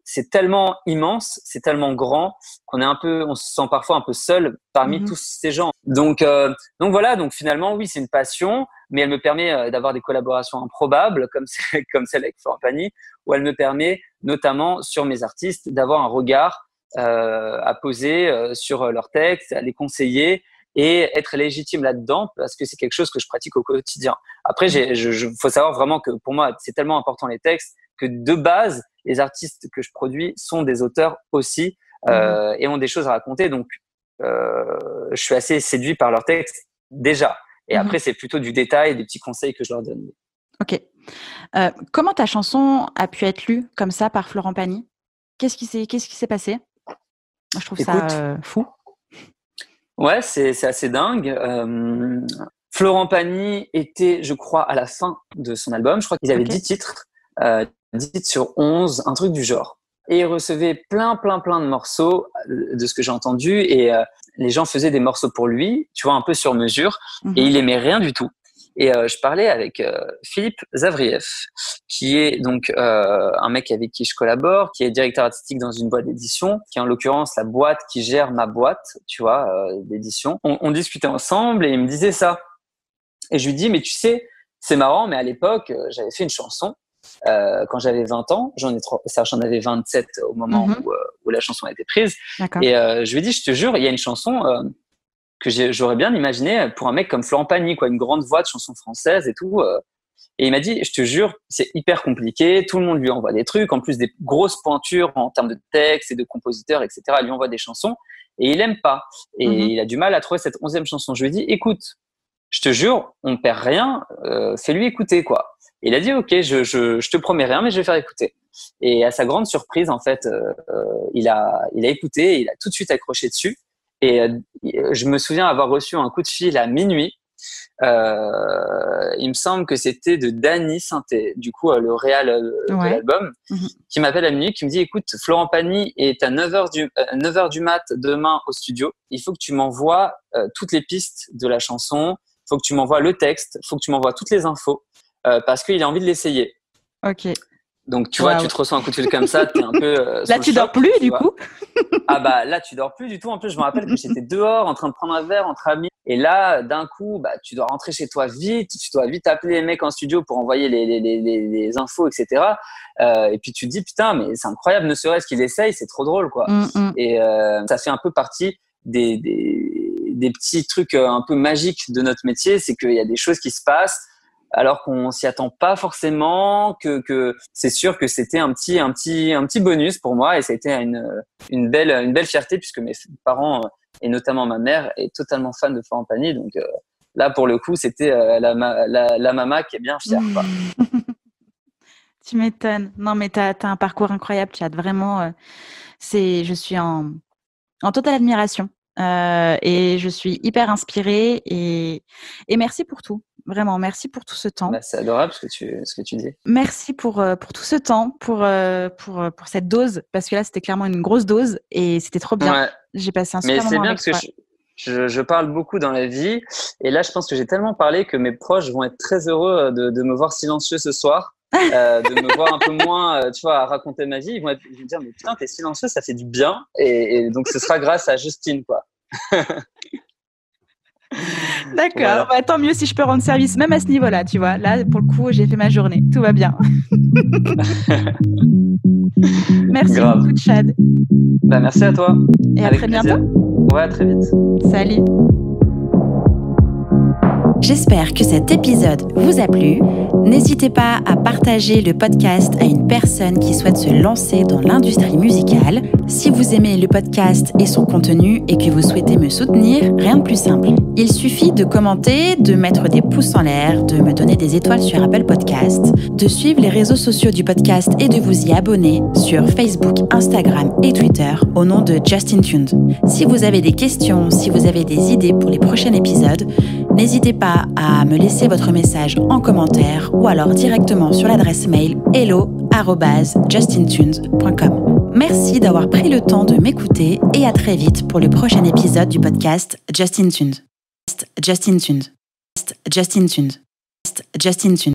c'est tellement immense, c'est tellement grand qu'on est on se sent parfois un peu seul parmi Mhm. tous ces gens. Donc voilà, donc finalement, oui, c'est une passion, mais elle me permet d'avoir des collaborations improbables, comme, comme celle avec Florent Pagny, où elle me permet, notamment sur mes artistes, d'avoir un regard à poser sur leurs textes, à les conseiller et être légitime là-dedans, parce que c'est quelque chose que je pratique au quotidien. Après, Mhm. faut savoir vraiment que pour moi, c'est tellement important les textes que de base, les artistes que je produis sont des auteurs aussi Mhm. et ont des choses à raconter. Donc, je suis assez séduit par leurs textes déjà. Et Mhm. après, c'est plutôt du détail, des petits conseils que je leur donne. Ok. Comment ta chanson a pu être lue comme ça par Florent Pagny? Qu'est-ce qui s'est passé? Je trouve ça Écoute, fou. ouais, c'est assez dingue. Florent Pagny était, je crois, à la fin de son album. Je crois qu'ils avaient Ok. 10 titres, 10 titres sur 11, un truc du genre. Et il recevait plein de morceaux de ce que j'ai entendu. Et les gens faisaient des morceaux pour lui, tu vois, un peu sur mesure. Et Mhm. il aimait rien du tout. Et je parlais avec Philippe Zavrieff, qui est donc un mec avec qui je collabore, qui est directeur artistique dans une boîte d'édition, qui est en l'occurrence la boîte qui gère ma boîte, tu vois, d'édition. On discutait ensemble et il me disait ça. Et je lui dis, mais tu sais, c'est marrant, mais à l'époque, j'avais fait une chanson quand j'avais 20 ans. J'en avais 27 au moment Mhm. où la chanson a été prise. D'accord. Et je lui dis, je te jure, il y a une chanson que j'aurais bien imaginé pour un mec comme Florent Pagny, quoi, une grande voix de chanson française et tout. Et il m'a dit, je te jure, c'est hyper compliqué. Tout le monde lui envoie des trucs, en plus des grosses pointures en termes de texte et de compositeurs, etc. Il lui envoie des chansons et il aime pas. Et Mhm. il a du mal à trouver cette 11e chanson. Je lui ai dit, écoute, je te jure, on perd rien, fais-lui écouter, quoi. Et il a dit, ok, je te promets rien, mais je vais faire écouter. Et à sa grande surprise, en fait, il a écouté, et il a tout de suite accroché dessus. Et je me souviens avoir reçu un coup de fil à minuit il me semble que c'était de Danny Sainté, du coup le réal de l'album, qui m'appelle à minuit, qui me dit écoute, Florent Pagny est à 9h du mat demain au studio, il faut que tu m'envoies toutes les pistes de la chanson, il faut que tu m'envoies le texte, il faut que tu m'envoies toutes les infos, parce qu'il a envie de l'essayer. Ok. Donc tu vois, tu te reçois un coup de fil comme ça, t'es un peu là tu dors plus du coup. Ah bah là tu dors plus du tout. En plus je me rappelle que j'étais dehors en train de prendre un verre entre amis et là d'un coup tu dois rentrer chez toi vite, tu dois vite appeler les mecs en studio pour envoyer les infos, etc. Et puis tu te dis putain mais c'est incroyable, ne serait-ce qu'il essaye, c'est trop drôle quoi. Et ça fait un peu partie des petits trucs un peu magiques de notre métier, c'est qu'il y a des choses qui se passent alors qu'on s'y attend pas forcément, que c'est sûr que c'était un petit bonus pour moi et ça a été une belle fierté puisque mes parents et notamment ma mère est totalement fan de Florent Pagny, donc là pour le coup c'était la maman qui est bien fière quoi. Tu m'étonnes. Non mais t'as un parcours incroyable, Chad, vraiment je suis en totale admiration et je suis hyper inspirée et merci pour tout. Vraiment, merci pour tout ce temps. C'est adorable ce que tu dis. Merci pour tout ce temps, pour cette dose, parce que là, c'était clairement une grosse dose et c'était trop bien. Ouais. J'ai passé un super moment avec toi. Mais c'est bien parce que je parle beaucoup dans la vie et là, je pense que j'ai tellement parlé que mes proches vont être très heureux de me voir silencieux ce soir, de me voir un peu moins, tu vois, à raconter ma vie. Ils vont me dire, mais putain, t'es silencieux, ça fait du bien. Et donc, ce sera grâce à Justine, quoi. D'accord, voilà. Tant mieux si je peux rendre service, même à ce niveau-là, tu vois. Là, pour le coup, j'ai fait ma journée, tout va bien. Merci beaucoup, Chad. Merci à toi. Et à très bientôt. Ouais, à très vite. Salut. J'espère que cet épisode vous a plu. N'hésitez pas à partager le podcast à une personne qui souhaite se lancer dans l'industrie musicale. Si vous aimez le podcast et son contenu et que vous souhaitez me soutenir, rien de plus simple. Il suffit de commenter, de mettre des pouces en l'air, de me donner des étoiles sur Apple Podcast, de suivre les réseaux sociaux du podcast et de vous y abonner sur Facebook, Instagram et Twitter au nom de Justin Tuned. Si vous avez des questions, si vous avez des idées pour les prochains épisodes, n'hésitez pas à me laisser votre message en commentaire ou alors directement sur l'adresse mail hello@justintunes.com. Merci d'avoir pris le temps de m'écouter et à très vite pour le prochain épisode du podcast Justin Tuned. Justin Tuned. Justin Tuned. Justin Tuned.